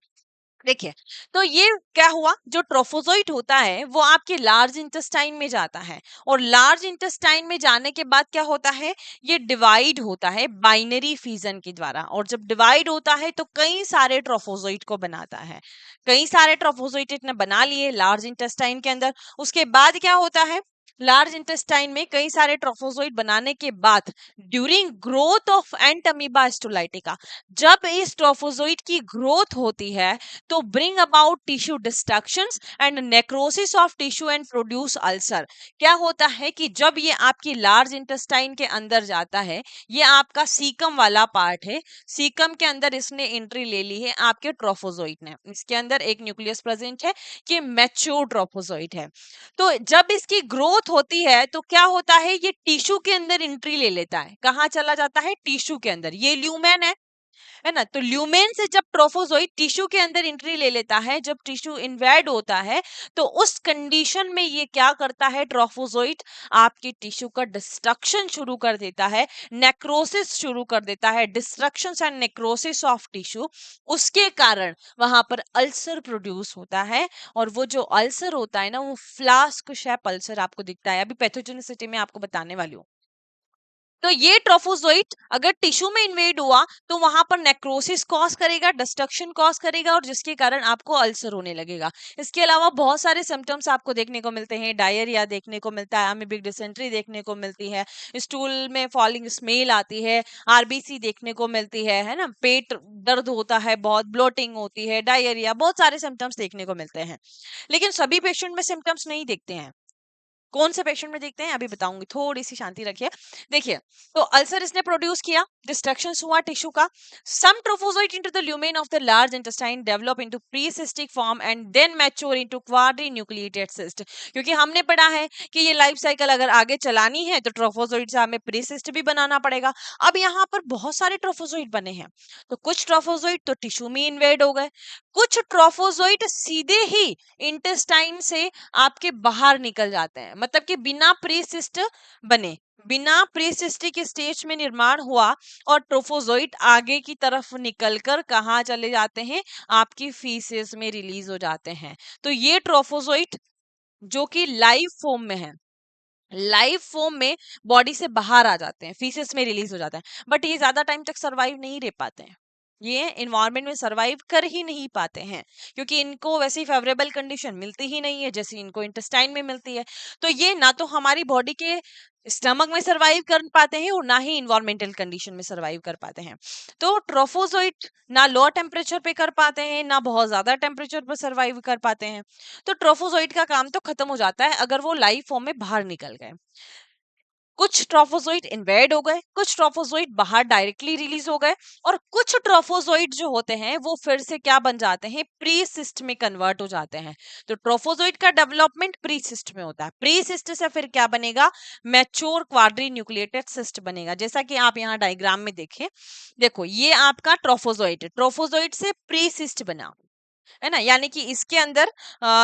देखिए, तो ये क्या हुआ, जो ट्रोफोजोइट होता है वो आपके लार्ज इंटेस्टाइन में जाता है, और लार्ज इंटेस्टाइन में जाने के बाद क्या होता है, ये डिवाइड होता है बाइनरी फिजन के द्वारा। और जब डिवाइड होता है तो कई सारे ट्रोफोजोइट को बनाता है। कई सारे ट्रोफोजोइट ने बना लिए लार्ज इंटेस्टाइन के अंदर। उसके बाद क्या होता है, लार्ज इंटेस्टाइन में कई सारे ट्रोफोजोइट बनाने के बाद during growth of Entamoeba histolytica, जब इस ट्रोफोजोइट की ग्रोथ होती है तो bring about tissue destructions and necrosis of tissue and produce ulcer. क्या होता है कि जब ये आपकी लार्ज इंटेस्टाइन के अंदर जाता है, ये आपका सीकम वाला पार्ट है, सीकम के अंदर इसने एंट्री ले ली है आपके ट्रोफोजोइट ने, इसके अंदर एक न्यूक्लियस प्रेजेंट है, ये मैच्योर ट्रोफोजोइट है। तो जब इसकी ग्रोथ होती है तो क्या होता है, ये टिश्यू के अंदर एंट्री ले लेता है, कहाँ चला जाता है, टिश्यू के अंदर। ये ल्यूमेन है ना, तो ल्यूमेन से जब ट्रोफोजोइट टिश्यू के अंदर एंट्री ले लेता है, जब टिश्यू इन्वेड होता है, तो उस कंडीशन में ये क्या करता है, ट्रोफोजोइट आपकी टिश्यू का डिस्ट्रक्शन शुरू कर देता है, नेक्रोसिस शुरू कर देता है, destruction and necrosis of tissue. उसके कारण वहां पर अल्सर प्रोड्यूस होता है, और वो जो अल्सर होता है ना, वो फ्लास्क शेप अल्सर आपको दिखता है। अभी पैथोजेनिसिटी में आपको बताने वाली हूँ। तो ये ट्रोफोजोइट अगर टिश्यू में इन्वेड हुआ तो वहां पर नेक्रोसिस कॉज करेगा, डिस्ट्रक्शन कॉज करेगा, और जिसके कारण आपको अल्सर होने लगेगा। इसके अलावा बहुत सारे सिम्टम्स आपको देखने को मिलते हैं, डायरिया देखने को मिलता है, अमीबिक डिसेंट्री देखने को मिलती है, स्टूल में फॉलिंग स्मेल आती है, आरबीसी देखने को मिलती है ना, पेट दर्द होता है, बहुत ब्लोटिंग होती है, डायरिया, बहुत सारे सिम्टम्स देखने को मिलते हैं। लेकिन सभी पेशेंट में सिम्टम्स नहीं दिखते हैं। कौन से पेशेंट में देखते हैं अभी बताऊंगी, थोड़ी सी शांति रखिए। देखिए, तो अल्सर इसने प्रोड्यूस किया, डिस्ट्रक्शन हुआ टिश्यू का। Some trophozoite into the lumen of the large intestine develop into precystic form and then mature into quadrinucleated cyst. क्योंकि हमने पढ़ा है कि ये लाइफ साइकिल अगर आगे चलानी है तो ट्रोफोजोइट से हमें प्रीसिस्ट भी बनाना पड़ेगा। अब यहाँ पर बहुत सारे ट्रोफोजोइट बने हैं, तो कुछ ट्रोफोजोइट तो टिश्यू में इन्वेड हो गए, कुछ ट्रोफोजोइट सीधे ही इंटेस्टाइन से आपके बाहर निकल जाते हैं, मतलब कि बिना प्रीसिस्ट बने, बिना प्रीसिस्टिक स्टेज में निर्माण हुआ, और ट्रोफोजोइट आगे की तरफ निकलकर कहाँ चले जाते हैं, आपकी फीसेस में रिलीज हो जाते हैं। तो ये ट्रोफोजोइट जो कि लाइव फॉर्म में है, लाइव फॉर्म में बॉडी से बाहर आ जाते हैं, फीसेस में रिलीज हो जाता है, बट ये ज्यादा टाइम तक सरवाइव नहीं रह पाते हैं, ये इन्वायरमेंट में सरवाइव कर ही नहीं पाते हैं, क्योंकि इनको वैसी फेवरेबल कंडीशन मिलती ही नहीं है जैसी इनको इंटेस्टाइन में मिलती है। तो ये ना तो हमारी बॉडी के स्टमक में सरवाइव कर पाते हैं और ना ही इन्वायरमेंटल कंडीशन में सरवाइव कर पाते हैं। तो ट्रोफोजोइट ना लो टेम्परेचर पे कर पाते हैं, ना बहुत ज्यादा टेम्परेचर पर सरवाइव कर पाते हैं। तो ट्रोफोजोइट का काम तो खत्म हो जाता है अगर वो लाइव फॉर्म में बाहर निकल गए। कुछ ट्रोफोजोइट इन्वेड हो गए, कुछ ट्रोफोजोइट बाहर डायरेक्टली रिलीज हो गए, और कुछ ट्रोफोजोइट जो होते हैं वो फिर से क्या बन जाते हैं, प्री सिस्ट में कन्वर्ट हो जाते हैं। तो ट्रोफोजोइट का डेवलपमेंट प्री सिस्ट में होता है, प्री सिस्ट से फिर क्या बनेगा, मैच्योर क्वाड्री न्यूक्लिएटेड सिस्ट बनेगा, जैसा कि आप यहाँ डायग्राम में देखें। देखो, ये आपका ट्रोफोजोइट है, ट्रोफोजोइट से प्री सिस्ट बना है ना, यानी कि इसके अंदर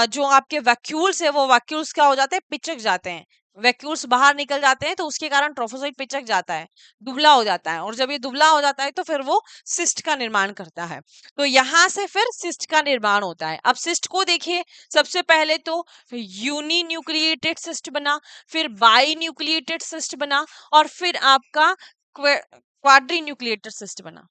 जो आपके वैक्यूल्स है वो वैक्यूल्स क्या हो जाते हैं, पिचक जाते हैं, वैक्यूल्स बाहर निकल जाते हैं, तो उसके कारण ट्रोफोजोइट पिचक जाता है, दुबला हो जाता है, और जब ये दुबला हो जाता है तो फिर वो सिस्ट का निर्माण करता है। तो यहाँ से फिर सिस्ट का निर्माण होता है। अब सिस्ट को देखिए, सबसे पहले तो यूनी न्यूक्लिएटेड सिस्ट बना, फिर बाई न्यूक्लिएटेड सिस्ट बना, और फिर आपका क्वाड्री न्यूक्लिएटेड सिस्ट बना।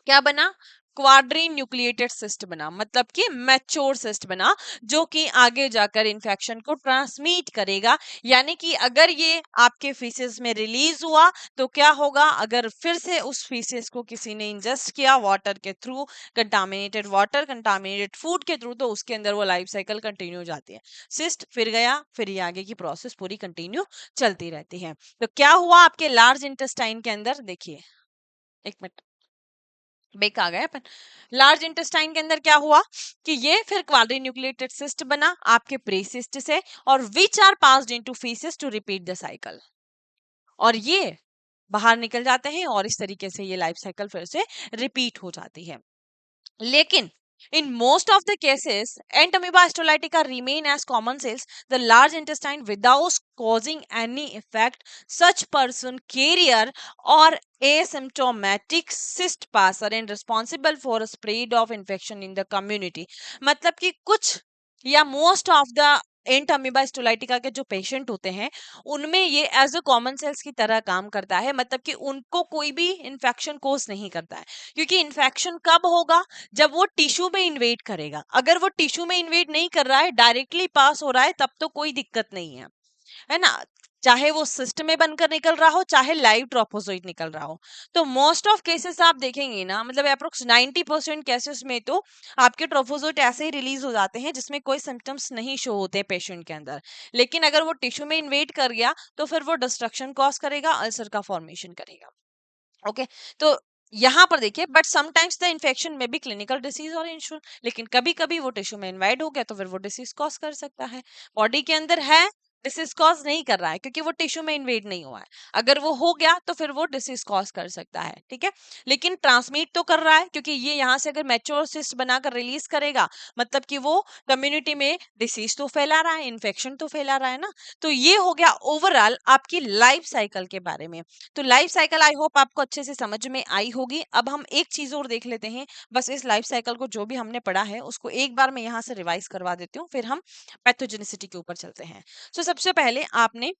क्या बना, क्वाड्री न्यूक्लिएटेड सिस्ट बना, मतलब कि मैच्योर सिस्ट बना, जो कि आगे जाकर इन्फेक्शन को ट्रांसमिट करेगा। यानी कि अगर ये आपके फीसेस में रिलीज हुआ तो क्या होगा, अगर फिर से उस फीसेस को किसी ने इंजेस्ट किया वाटर के through, contaminated water, contaminated food के थ्रू, तो उसके अंदर वो लाइफ साइकिल कंटिन्यू हो जाती है, सिस्ट फिर गया, फिर ये आगे की प्रोसेस पूरी कंटिन्यू चलती रहती है। तो क्या हुआ आपके लार्ज इंटेस्टाइन के अंदर, देखिए, एक मिनट, बेक आ गया अपन। लार्ज इंटेस्टाइन के अंदर क्या हुआ कि ये फिर क्वाड्री न्यूक्लिएटेड सिस्ट बना आपके प्री सिस्ट से, और which are passed into faeces to repeat the cycle, और ये बाहर निकल जाते हैं, और इस तरीके से ये लाइफ साइकिल फिर से रिपीट हो जाती है। लेकिन in most of the cases, Entamoeba histolytica remain as common cells the large intestine without causing any effect. Such person carrier or asymptomatic cyst passer and responsible for a spread of infection in the community. मतलब कि कुछ या most of the Entamoeba histolytica के जो patient होते हैं उनमें ये एज अ कॉमन सेल्स की तरह काम करता है, मतलब कि उनको कोई भी इन्फेक्शन कोज नहीं करता है। क्योंकि इन्फेक्शन कब होगा, जब वो टिश्यू में इन्वेड करेगा। अगर वो टिश्यू में इन्वेड नहीं कर रहा है, डायरेक्टली पास हो रहा है, तब तो कोई दिक्कत नहीं है है ना, चाहे वो सिस्ट में बनकर निकल रहा हो, चाहे लाइव ट्रोफोजोइट निकल रहा हो। तो मोस्ट ऑफ केसेस आप देखेंगे ना, मतलब अप्रोक्स 90% केसेस में तो आपके ट्रोफोजोइट ऐसे ही रिलीज हो जाते हैं जिसमें कोई सिम्टम्स नहीं शो होते पेशेंट के अंदर। लेकिन अगर वो टिश्यू में इन्वेड कर गया तो फिर वो डिस्ट्रक्शन कॉज करेगा, अल्सर का फॉर्मेशन करेगा। ओके, तो यहाँ पर देखिए, बट समटाइम्स द इन्फेक्शन में भी क्लिनिकल डिसीज और इंश्योर, लेकिन कभी कभी वो टिश्यू में इन्वाइड हो गया तो फिर वो डिसीज कॉज कर सकता है। बॉडी के अंदर है, डिसीज कॉज नहीं कर रहा है क्योंकि वो टिश्यू में इन्वेड नहीं हुआ है। अगर वो हो गया तो फिर वो डिसीज कॉज कर सकता है, ठीक है। लेकिन ट्रांसमिट तो कर रहा है क्योंकि ये यहाँ से अगर मैच्योर सिस्ट बनाकर रिलीज करेगा, मतलब कि वो कम्युनिटी में डिसीज तो फैला रहा है, इन्फेक्शन तो फैला रहा है ना। तो ये हो गया ओवरऑल आपकी लाइफ साइकिल के बारे में। तो लाइफ साइकिल आई होप आपको अच्छे से समझ में आई होगी। अब हम एक चीज और देख लेते हैं, बस इस लाइफ साइकिल को जो भी हमने पढ़ा है उसको एक बार मैं यहाँ से रिवाइज करवा देती हूँ, फिर हम पैथोजेनिसिटी के ऊपर चलते हैं। तो सबसे पहले आपने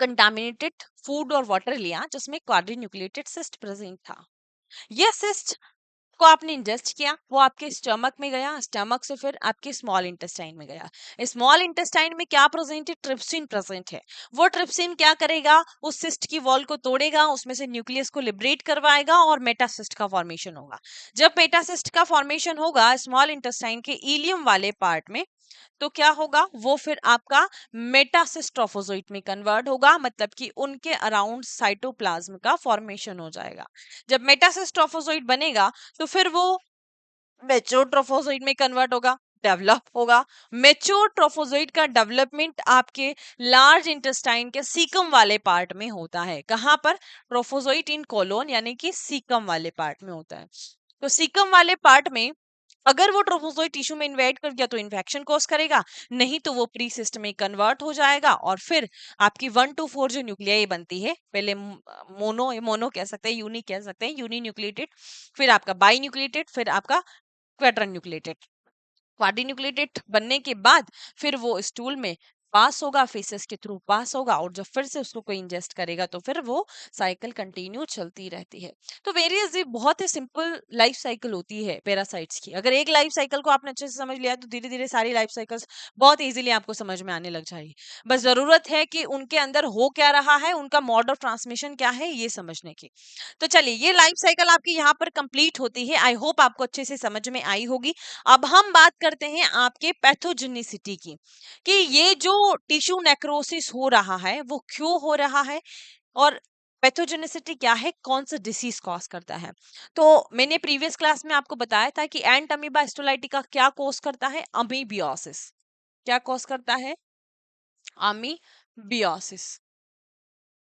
कंटामिनेटेड फूड और वाटर लिया जिसमें क्वाड्रीन्यूक्लिएटेड सिस्ट प्रेजेंट था। यह सिस्ट को आपने इंजेस्ट किया, वो आपके स्टमक में गया, स्टमक से फिर आपके स्मॉल इंटेस्टाइन में गया। स्मॉल इंटेस्टाइन में क्या प्रेजेंट है? ट्रिप्सिन प्रेजेंट है। वो ट्रिप्सिन क्या करेगा? उस सिस्ट की वॉल को तोड़ेगा, उसमें से न्यूक्लियस को लिबरेट करवाएगा और मेटासिस्ट का फॉर्मेशन होगा। जब मेटासिस्ट का फॉर्मेशन होगा स्मॉल इंटेस्टाइन के इलियम वाले पार्ट में, तो क्या होगा? वो फिर आपका मेटासिस ट्रोफोजोइट में कन्वर्ट होगा, मतलब कि उनके अराउंड साइटोप्लाज्म का फॉर्मेशन हो जाएगा। जब मेटासिस ट्रोफोजोइट बनेगा तो फिर वो मेच्योर ट्रोफोजोइट में कन्वर्ट होगा, डेवलप होगा। मेच्योर ट्रोफोजोइट का डेवलपमेंट आपके लार्ज इंटेस्टाइन के सीकम वाले पार्ट में होता है। कहां पर? ट्रोफोजोइट इन कोलोन यानी कि सीकम वाले पार्ट में होता है। तो सीकम वाले पार्ट में अगर वो ट्रोफोजोइट टिश्यू में इन्वेट कर गया तो इन्फेक्शन कॉज करेगा, नहीं तो वो प्री सिस्ट में कन्वर्ट हो जाएगा और फिर आपकी 1 to 4 जो न्यूक्लियाई बनती है, पहले मोनो मोनो कह सकते हैं, यूनी कह सकते हैं, यूनी न्यूक्लिएटेड, फिर आपका बाई न्यूक्लिएटेड, फिर आपका क्वाड्रन न्यूक्लिएटेड। क्वाड्रीन्यूक्लिएटेड बनने के बाद फिर वो स्टूल में पास होगा, फेसेस के थ्रू पास होगा, और जब फिर से उसको कोई इंजेस्ट करेगा तो फिर वो साइकिल कंटिन्यू चलती रहती है। तो वेरियस ये बहुत ही सिंपल लाइफ साइकिल होती है पैरासाइट्स की। अगर एक लाइफ साइकिल को आपने अच्छे से समझ लिया तो धीरे धीरे सारी लाइफ साइकिल्स बहुत इजीली आपको समझ में आने लग जाएगी। बस जरूरत है कि उनके अंदर हो क्या रहा है, उनका मोड ऑफ ट्रांसमिशन क्या है, ये समझने की। तो चलिए, ये लाइफ साइकिल आपकी यहाँ पर कंप्लीट होती है। आई होप आपको अच्छे से समझ में आई होगी। अब हम बात करते हैं आपके पैथोजेनिसिटी की, कि ये जो टिश्यू नेक्रोसिस हो रहा है वो क्यों हो रहा है, और पैथोजेनिसिटी क्या है, कौन सा डिसीज कॉज करता है। तो मैंने प्रीवियस क्लास में आपको बताया था कि एंट अमीबा हिस्टोलाइटिका क्या कॉज करता है? अमीबियोसिस। क्या कॉज करता है? अमीबियोसिस।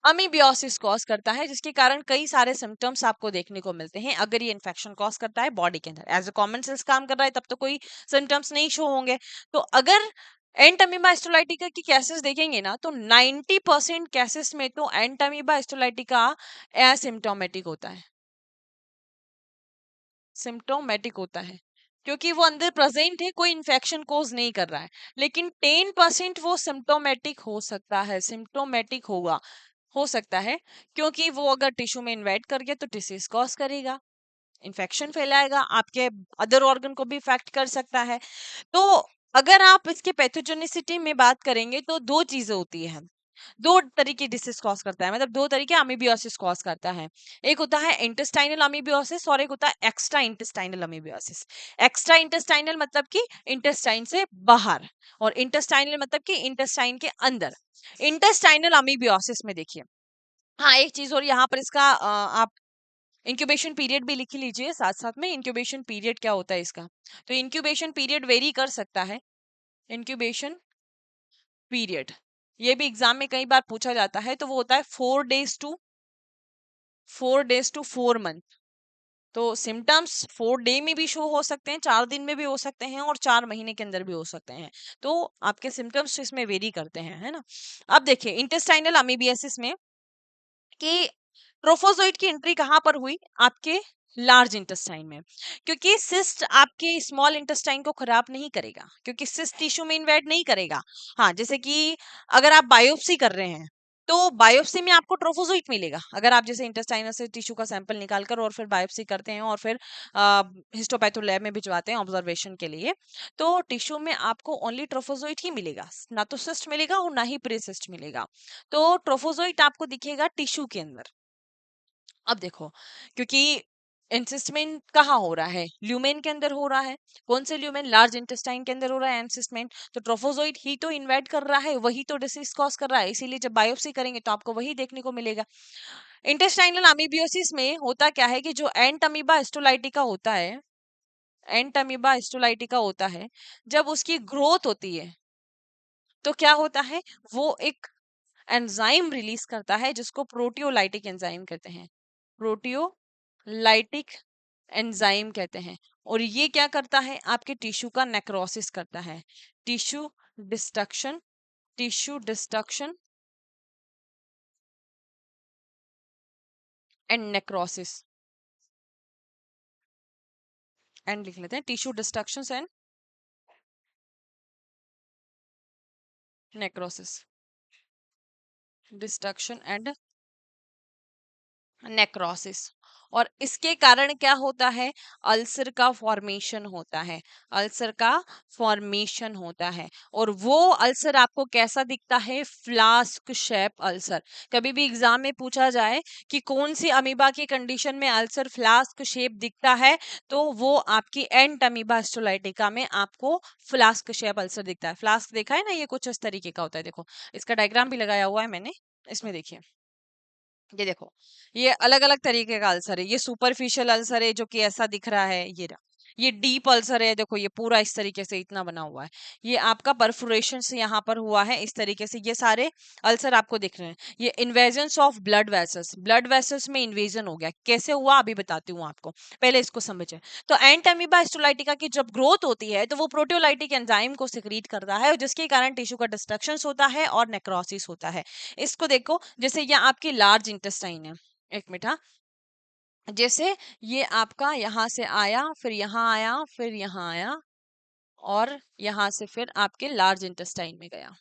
अमीबियोसिस कॉज करता है, जिसके कारण कई सारे सिम्टम्स आपको देखने को मिलते हैं। अगर ये इन्फेक्शन कॉज करता है बॉडी के अंदर, एज अ कॉमन सेल्स काम कर रहा है, तब तो कोई सिम्टम्स नहीं शो होंगे। तो अगर एंट अमीबा हिस्टोलाइटिका की केसेस देखेंगे ना, तो 90% केसेस में तो एंट अमीबा हिस्टोलाइटिका एसिम्टोमेटिक होता है, सिम्टोमेटिक होता है, क्योंकि वो अंदर प्रेजेंट है, कोई इन्फेक्शन कोज नहीं कर रहा है। लेकिन 10% वो सिम्टोमेटिक हो सकता है, सिम्टोमेटिक होगा, हो सकता है, क्योंकि वो अगर टिश्यू में इन्वाइट कर गया तो डिसीज कॉज करेगा, इन्फेक्शन फैलाएगा, आपके अदर ऑर्गन को भी इफेक्ट कर सकता है। तो अगर आप इसके पैथोजेनिसिटी में बात करेंगे तो दो चीजें होती है, दो तरीके डिसीज कॉज करता है, मतलब दो तरीके अमीबियोसिस कॉज करता है। एक होता है इंटेस्टाइनल अमीबियोसिस और एक होता है एक्स्ट्रा इंटेस्टाइनल अमीबियोसिस। एक्स्ट्रा इंटेस्टाइनल मतलब कि इंटेस्टाइन से बाहर, और इंटेस्टाइनल मतलब कि इंटेस्टाइन के अंदर। इंटेस्टाइनल अमीबियोसिस में देखिए, हाँ एक चीज और यहाँ पर इसका आप इंक्यूबेशन पीरियड भी लिख ही लीजिए साथ साथ में। इंक्यूबेशन पीरियड क्या होता है इसका? तो इंक्यूबेशन पीरियड वेरी कर सकता है। इंक्यूबेशन पीरियड ये भी एग्जाम में कई बार पूछा जाता है, तो वो होता है 4 days to 4 month। तो सिम्टम्स 4 डे में भी शो हो सकते हैं, 4 दिन में भी हो सकते हैं, और 4 महीने के अंदर भी हो सकते हैं। तो आपके सिम्टम्स इसमें वेरी करते हैं, है ना। अब देखिए इंटेस्टाइनल अमीबियासिस में कि ट्रोफोजोइट की एंट्री कहाँ पर हुई? आपके लार्ज इंटेस्टाइन में, क्योंकि सिस्ट आपके स्मॉल इंटेस्टाइन को खराब नहीं करेगा, क्योंकि सिस्ट टिश्यू में इन्वेड नहीं करेगा। हाँ, जैसे कि अगर आप बायोप्सी कर रहे हैं, तो बायोप्सी में आपको ट्रोफोजोइट मिलेगा। अगर आप जैसे इंटेस्टाइनल से टिश्यू का सैंपल निकाल कर और फिर बायोप्सी करते हैं और फिर हिस्टोपैथो लैब में भिजवाते हैं ऑब्जर्वेशन के लिए, तो टिश्यू में आपको ओनली ट्रोफोजोइट ही मिलेगा, ना तो सिस्ट मिलेगा और ना ही प्रीसिस्ट मिलेगा। तो ट्रोफोजोइट आपको दिखेगा टिश्यू के अंदर। अब देखो, क्योंकि एनसिस्टमेंट कहाँ हो रहा है, ल्यूमेन के अंदर हो रहा है। कौन से ल्यूमेन? लार्ज इंटेस्टाइन के अंदर हो रहा है एनसिस्टमेंट। तो ट्रोफोजोइट ही तो इन्वाइट कर रहा है, वही तो डिसीज कॉज कर रहा है, इसीलिए जब बायोप्सी करेंगे तो आपको वही देखने को मिलेगा। इंटेस्टाइनल अमीबियोसिस में होता क्या है कि जो एंट अमीबा हिस्टोलाइटिका होता है, एंट अमीबा हिस्टोलाइटिका होता है, जब उसकी ग्रोथ होती है तो क्या होता है, वो एक एंजाइम रिलीज करता है जिसको प्रोटियोलाइटिक एंजाइम कहते हैं। प्रोटियोलाइटिक एंजाइम कहते हैं। और ये क्या करता है, आपके टिश्यू का नेक्रोसिस करता है। Tissue destruction, tissue destruction and necrosis. And लिख लेते हैं, tissue destruction and necrosis, destruction and necrosis. और इसके कारण क्या होता है, अल्सर का फॉर्मेशन होता है। अल्सर का फॉर्मेशन होता है। और वो अल्सर आपको कैसा दिखता है, फ्लास्क शेप अल्सर। कभी भी एग्जाम में पूछा जाए कि कौन सी अमीबा की कंडीशन में अल्सर फ्लास्क शेप दिखता है, तो वो आपकी एंट अमीबा हिस्टोलाइटिका में आपको फ्लास्क शेप अल्सर दिखता है। फ्लास्क देखा है ना, ये कुछ इस तरीके का होता है। देखो, इसका डायग्राम भी लगाया हुआ है मैंने, इसमें देखिए, ये देखो, ये अलग अलग तरीके का अल्सर है। ये सुपरफिशियल अल्सर है जो कि ऐसा दिख रहा है, ये रहा। ये डीप अल्सर है, देखो ये पूरा इस तरीके से इतना बना हुआ है। ये आपका परफोरेशन से यहाँ पर हुआ है इस तरीके से, ये सारे अल्सर आपको दिख रहे हैं। ये invasion of blood vessels, blood vessels में इन्वेजन हो गया, कैसे हुआ अभी बताती हूँ आपको, पहले इसको समझे। तो एंट अमीबा हिस्टोलाइटिका की जब ग्रोथ होती है तो वो प्रोटियोलाइटिक एंजाइम को सिक्रीट करता है, जिसके कारण टिश्यू का डिस्ट्रक्शन होता है और नेक्रोसिस होता है। इसको देखो, जैसे ये आपकी लार्ज इंटेस्टाइन है, एक मिनट हाँ। जैसे ये आपका यहाँ से आया, फिर यहाँ आया, फिर यहाँ आया, और यहाँ से फिर आपके लार्ज इंटेस्टाइन में गया।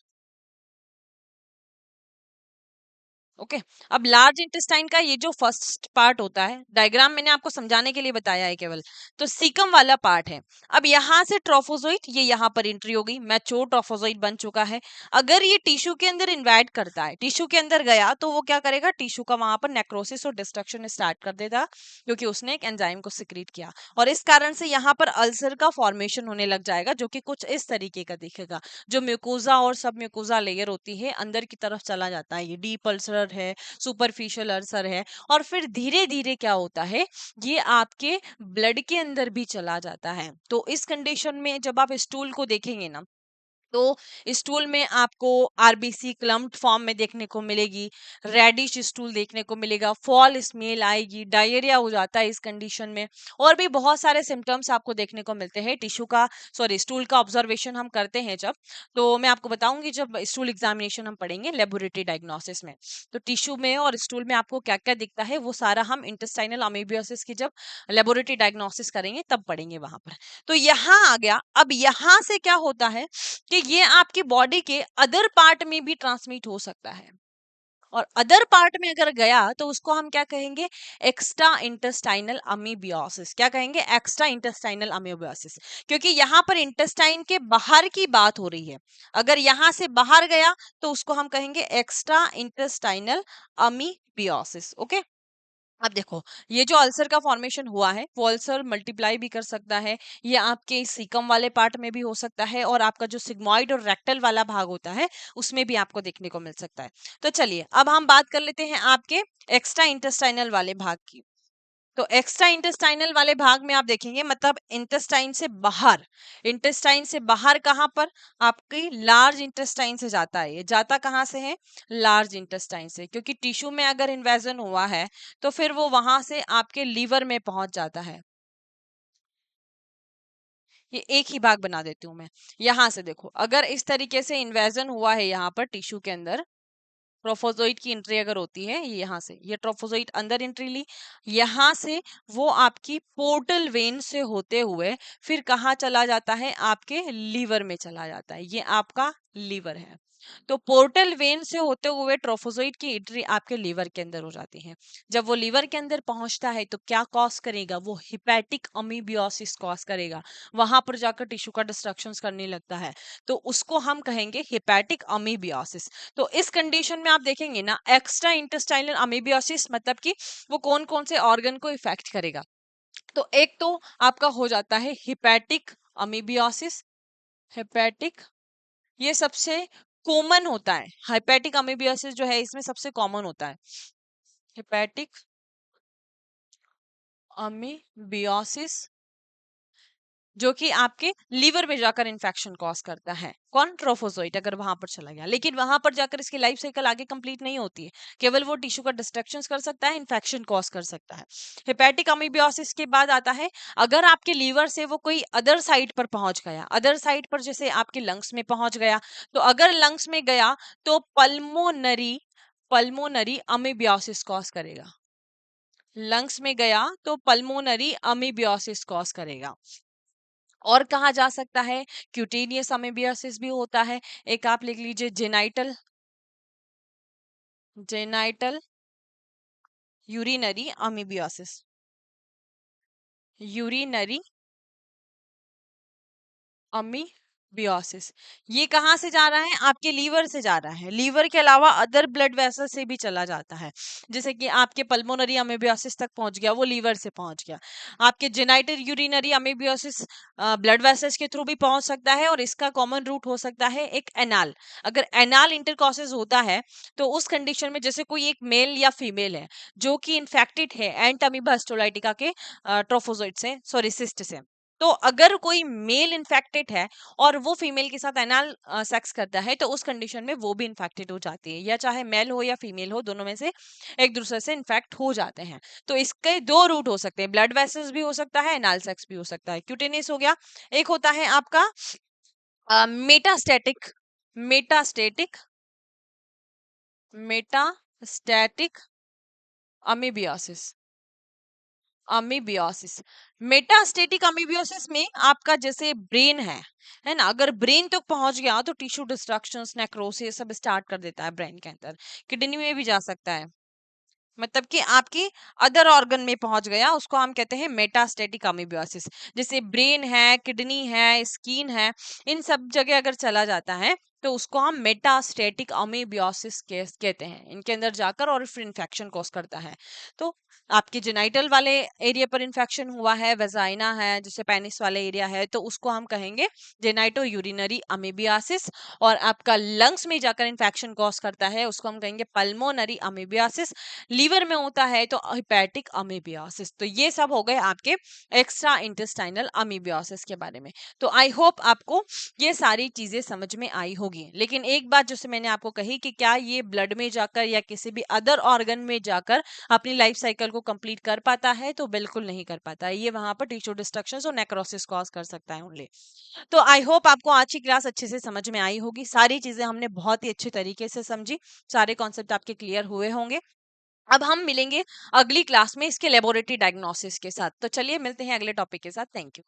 ओके। अब लार्ज इंटेस्टाइन का ये जो फर्स्ट पार्ट होता है, डायग्राम मैंने आपको समझाने के लिए बताया है केवल, तो सीकम वाला पार्ट है। अब यहाँ से ट्रोफोजोइट, ये यहाँ पर एंट्री होगी, मैच्योर ट्रोफोजोइट बन चुका है। अगर ये टिश्यू के अंदर इन्वाइट करता है, टिश्यू के अंदर गया, तो वो क्या करेगा, टिश्यू का वहां पर नेक्रोसिस और डिस्ट्रक्शन स्टार्ट कर देगा, क्योंकि उसने एक एंजाइम को सिक्रीट किया। और इस कारण से यहाँ पर अल्सर का फॉर्मेशन होने लग जाएगा, जो कि कुछ इस तरीके का दिखेगा। जो म्यूकोजा और सब म्यूकोजा लेयर होती है, अंदर की तरफ चला जाता है। ये डीप अल्सर है, सुपरफिशियल अल्सर है, और फिर धीरे धीरे क्या होता है, ये आपके ब्लड के अंदर भी चला जाता है। तो इस कंडीशन में जब आप स्टूल को देखेंगे ना, तो स्टूल में आपको आरबीसी क्लम्प्ड फॉर्म में देखने को मिलेगी, रेडिश स्टूल देखने को मिलेगा, फॉल स्मेल आएगी, डायरिया हो जाता है इस कंडीशन में, और भी बहुत सारे सिम्टम्स आपको देखने को मिलते हैं। टिश्यू का, सॉरी, स्टूल का ऑब्जर्वेशन हम करते हैं जब, तो मैं आपको बताऊंगी जब स्टूल एग्जामिनेशन हम पढ़ेंगे लेबोरेटरी डायग्नोसिस में, तो टिश्यू में और स्टूल में आपको क्या क्या दिखता है वो सारा हम इंटेस्टाइनल अमीबियोसिस की जब लेबोरेटरी डायग्नोसिस करेंगे तब पढ़ेंगे वहां पर। तो यहाँ आ गया। अब यहाँ से क्या होता है कि ये आपकी बॉडी के अदर पार्ट में भी ट्रांसमिट हो सकता है, और अदर पार्ट में अगर गया तो उसको हम क्या कहेंगे, एक्स्ट्रा इंटेस्टाइनल अमीबियोसिस। क्या कहेंगे, एक्स्ट्रा इंटेस्टाइनल अमीबियोसिस, क्योंकि यहाँ पर इंटेस्टाइन के बाहर की बात हो रही है। अगर यहाँ से बाहर गया तो उसको हम कहेंगे एक्स्ट्रा इंटेस्टाइनल अमीबियोसिस। ओके। अब देखो, ये जो अल्सर का फॉर्मेशन हुआ है, वो अल्सर मल्टीप्लाई भी कर सकता है, ये आपके सीकम वाले पार्ट में भी हो सकता है, और आपका जो सिग्मॉइड और रेक्टल वाला भाग होता है उसमें भी आपको देखने को मिल सकता है। तो चलिए अब हम बात कर लेते हैं आपके एक्स्ट्रा इंटेस्टाइनल वाले भाग की। तो एक्स्ट्रा इंटेस्टाइनल वाले भाग में आप देखेंगे, मतलब इंटेस्टाइन से बाहर, इंटेस्टाइन से बाहर कहाँ पर, आपकी लार्ज इंटेस्टाइन से जाता है। ये जाता कहाँ से है, लार्ज इंटेस्टाइन से, क्योंकि टिश्यू में अगर इन्वेजन हुआ है तो फिर वो वहां से आपके लीवर में पहुंच जाता है। ये एक ही भाग बना देती हूँ मैं। यहां से देखो, अगर इस तरीके से इन्वेजन हुआ है यहाँ पर टिश्यू के अंदर, ट्रोफोजोइट की एंट्री अगर होती है, ये यहाँ से, ये ट्रोफोजोइट अंदर एंट्री ली, यहाँ से वो आपकी पोर्टल वेन से होते हुए फिर कहाँ चला जाता है, आपके लीवर में चला जाता है। ये आपका लीवर है। तो पोर्टल वेन से होते हुए ट्रोफोजोइट की एंट्री आपके लीवर के अंदर हो जाती है। जब वो लीवर के अंदर पहुंचता है तो क्या कॉज करेगा, वो हिपैटिक अमीबियोसिस कॉज करेगा, वहां पर जाकर टिश्यू का डिस्ट्रक्शन करने लगता है। तो उसको हम कहेंगे हिपैटिक अमीबियोसिस। तो इस कंडीशन में आप देखेंगे ना, एक्स्ट्रा इंटेस्टाइनल अमीबियोसिस मतलब कि वो कौन कौन से ऑर्गन को इफेक्ट करेगा। तो एक तो आपका हो जाता है हिपैटिक अमीबियोसिस। हेपेटिक, ये सबसे कॉमन होता है। हेपेटिक अमीबियोसिस जो है इसमें सबसे कॉमन होता है हेपेटिक अमीबियोसिस, जो कि आपके लीवर में जाकर इन्फेक्शन कॉज करता है। कौन? ट्रोफोजोइट अगर वहां पर चला गया, लेकिन वहां पर जाकर इसकी लाइफ साइकिल आगे कंप्लीट नहीं होती है, केवल वो टिश्यू का डिस्ट्रक्शन कर सकता है, इन्फेक्शन कॉज कर सकता है। हेपेटिक अमीबियोसिस के बाद आता है, अगर आपके लीवर से वो कोई अदर साइड पर पहुंच गया, अदर साइड पर जैसे आपके लंग्स में पहुंच गया, तो अगर लंग्स में गया तो पल्मोनरी पल्मोनरी अमीबियोसिस कॉज करेगा। लंग्स में गया तो पल्मोनरी अमीबियोसिस कॉज करेगा। और कहा जा सकता है, क्यूटेनियस अमीबियासिस भी होता है। एक आप लिख लीजिए, genital genital urinary amoebiasis. Urinary amoebiasis, ये कहाँ से जा रहा है? आपके लीवर से जा रहा है। लीवर के अलावा अदर ब्लड वेसल से भी चला जाता है, जैसे कि आपके पल्मोनरी अमीबियोसिस तक पहुंच गया, वो लीवर से पहुंच गया। आपके जेनाइटल यूरिनरी अमीबियोसिस ब्लड वेसल्स के थ्रू भी पहुंच सकता है, और इसका कॉमन रूट हो सकता है एक एनाल। अगर एनाल इंटरकॉसेस होता है तो उस कंडीशन में, जैसे कोई एक मेल या फीमेल है जो कि इन्फेक्टेड है एंट अमीबा हिस्टोलाइटिका के ट्रोफोजोइट से, सॉरी सिस्ट से, तो अगर कोई मेल इन्फेक्टेड है और वो फीमेल के साथ एनाल सेक्स करता है, तो उस कंडीशन में वो भी इन्फेक्टेड हो जाती है, या चाहे मेल हो या फीमेल हो, दोनों में से एक दूसरे से इन्फेक्ट हो जाते हैं। तो इसके दो रूट हो सकते हैं, ब्लड वेसल्स भी हो सकता है, एनाल सेक्स भी हो सकता है। क्यूटेनियस हो गया। एक होता है आपका मेटास्टैटिक मेटास्टेटिक मेटास्टैटिक अमीबियोसिस। अमीबियोसिस, मेटास्टेटिक अमीबियोसिस में आपका जैसे ब्रेन है ना, अगर ब्रेन तक पहुंच गया तो टिश्यू डिस्ट्रक्शंस, नेक्रोसिस सब स्टार्ट कर देता है ब्रेन के अंदर। किडनी में भी जा सकता है, मतलब कि आपकी अदर ऑर्गन में पहुंच गया, उसको हम कहते हैं मेटास्टेटिक अमीबियोसिस। जैसे ब्रेन है, किडनी है, स्किन है, इन सब जगह अगर चला जाता है तो उसको हम मेटास्टेटिक अमीबियोसिस कहते हैं, इनके अंदर जाकर और फिर इन्फेक्शन कॉज करता है। तो आपके जेनाइटल वाले एरिया पर इन्फेक्शन हुआ है, वेजाइना है, जैसे पेनिस वाले एरिया है, तो उसको हम कहेंगे जेनाइटो यूरिनरी अमीबियासिस। और आपका लंग्स में जाकर इन्फेक्शन कॉज करता है, उसको हम कहेंगे पल्मोनरी अमीबियासिस। लीवर में होता है तो हिपैटिक अमीबियासिस। तो ये सब हो गए आपके एक्स्ट्रा इंटेस्टाइनल अमीबियासिस के बारे में। तो आई होप आपको ये सारी चीजें समझ में आई होगी। लेकिन एक बात जैसे मैंने आपको कही कि क्या ये ब्लड में जाकर या किसी भी अदर ऑर्गन में जाकर अपनी लाइफ साइकिल को कंप्लीट कर पाता है? तो बिल्कुल नहीं कर पाता है, ये वहां पर टिश्यू डिस्ट्रक्शन और नेक्रोसिस कॉज कर सकता है ओनली। तो आई होप आपको आज की क्लास अच्छे से समझ में आई होगी, सारी चीजें हमने बहुत ही अच्छे तरीके से समझी, सारे कॉन्सेप्ट आपके क्लियर हुए होंगे। अब हम मिलेंगे अगली क्लास में इसके लेबोरेटरी डायग्नोसिस के साथ। तो चलिए मिलते हैं अगले टॉपिक के साथ। Thank you.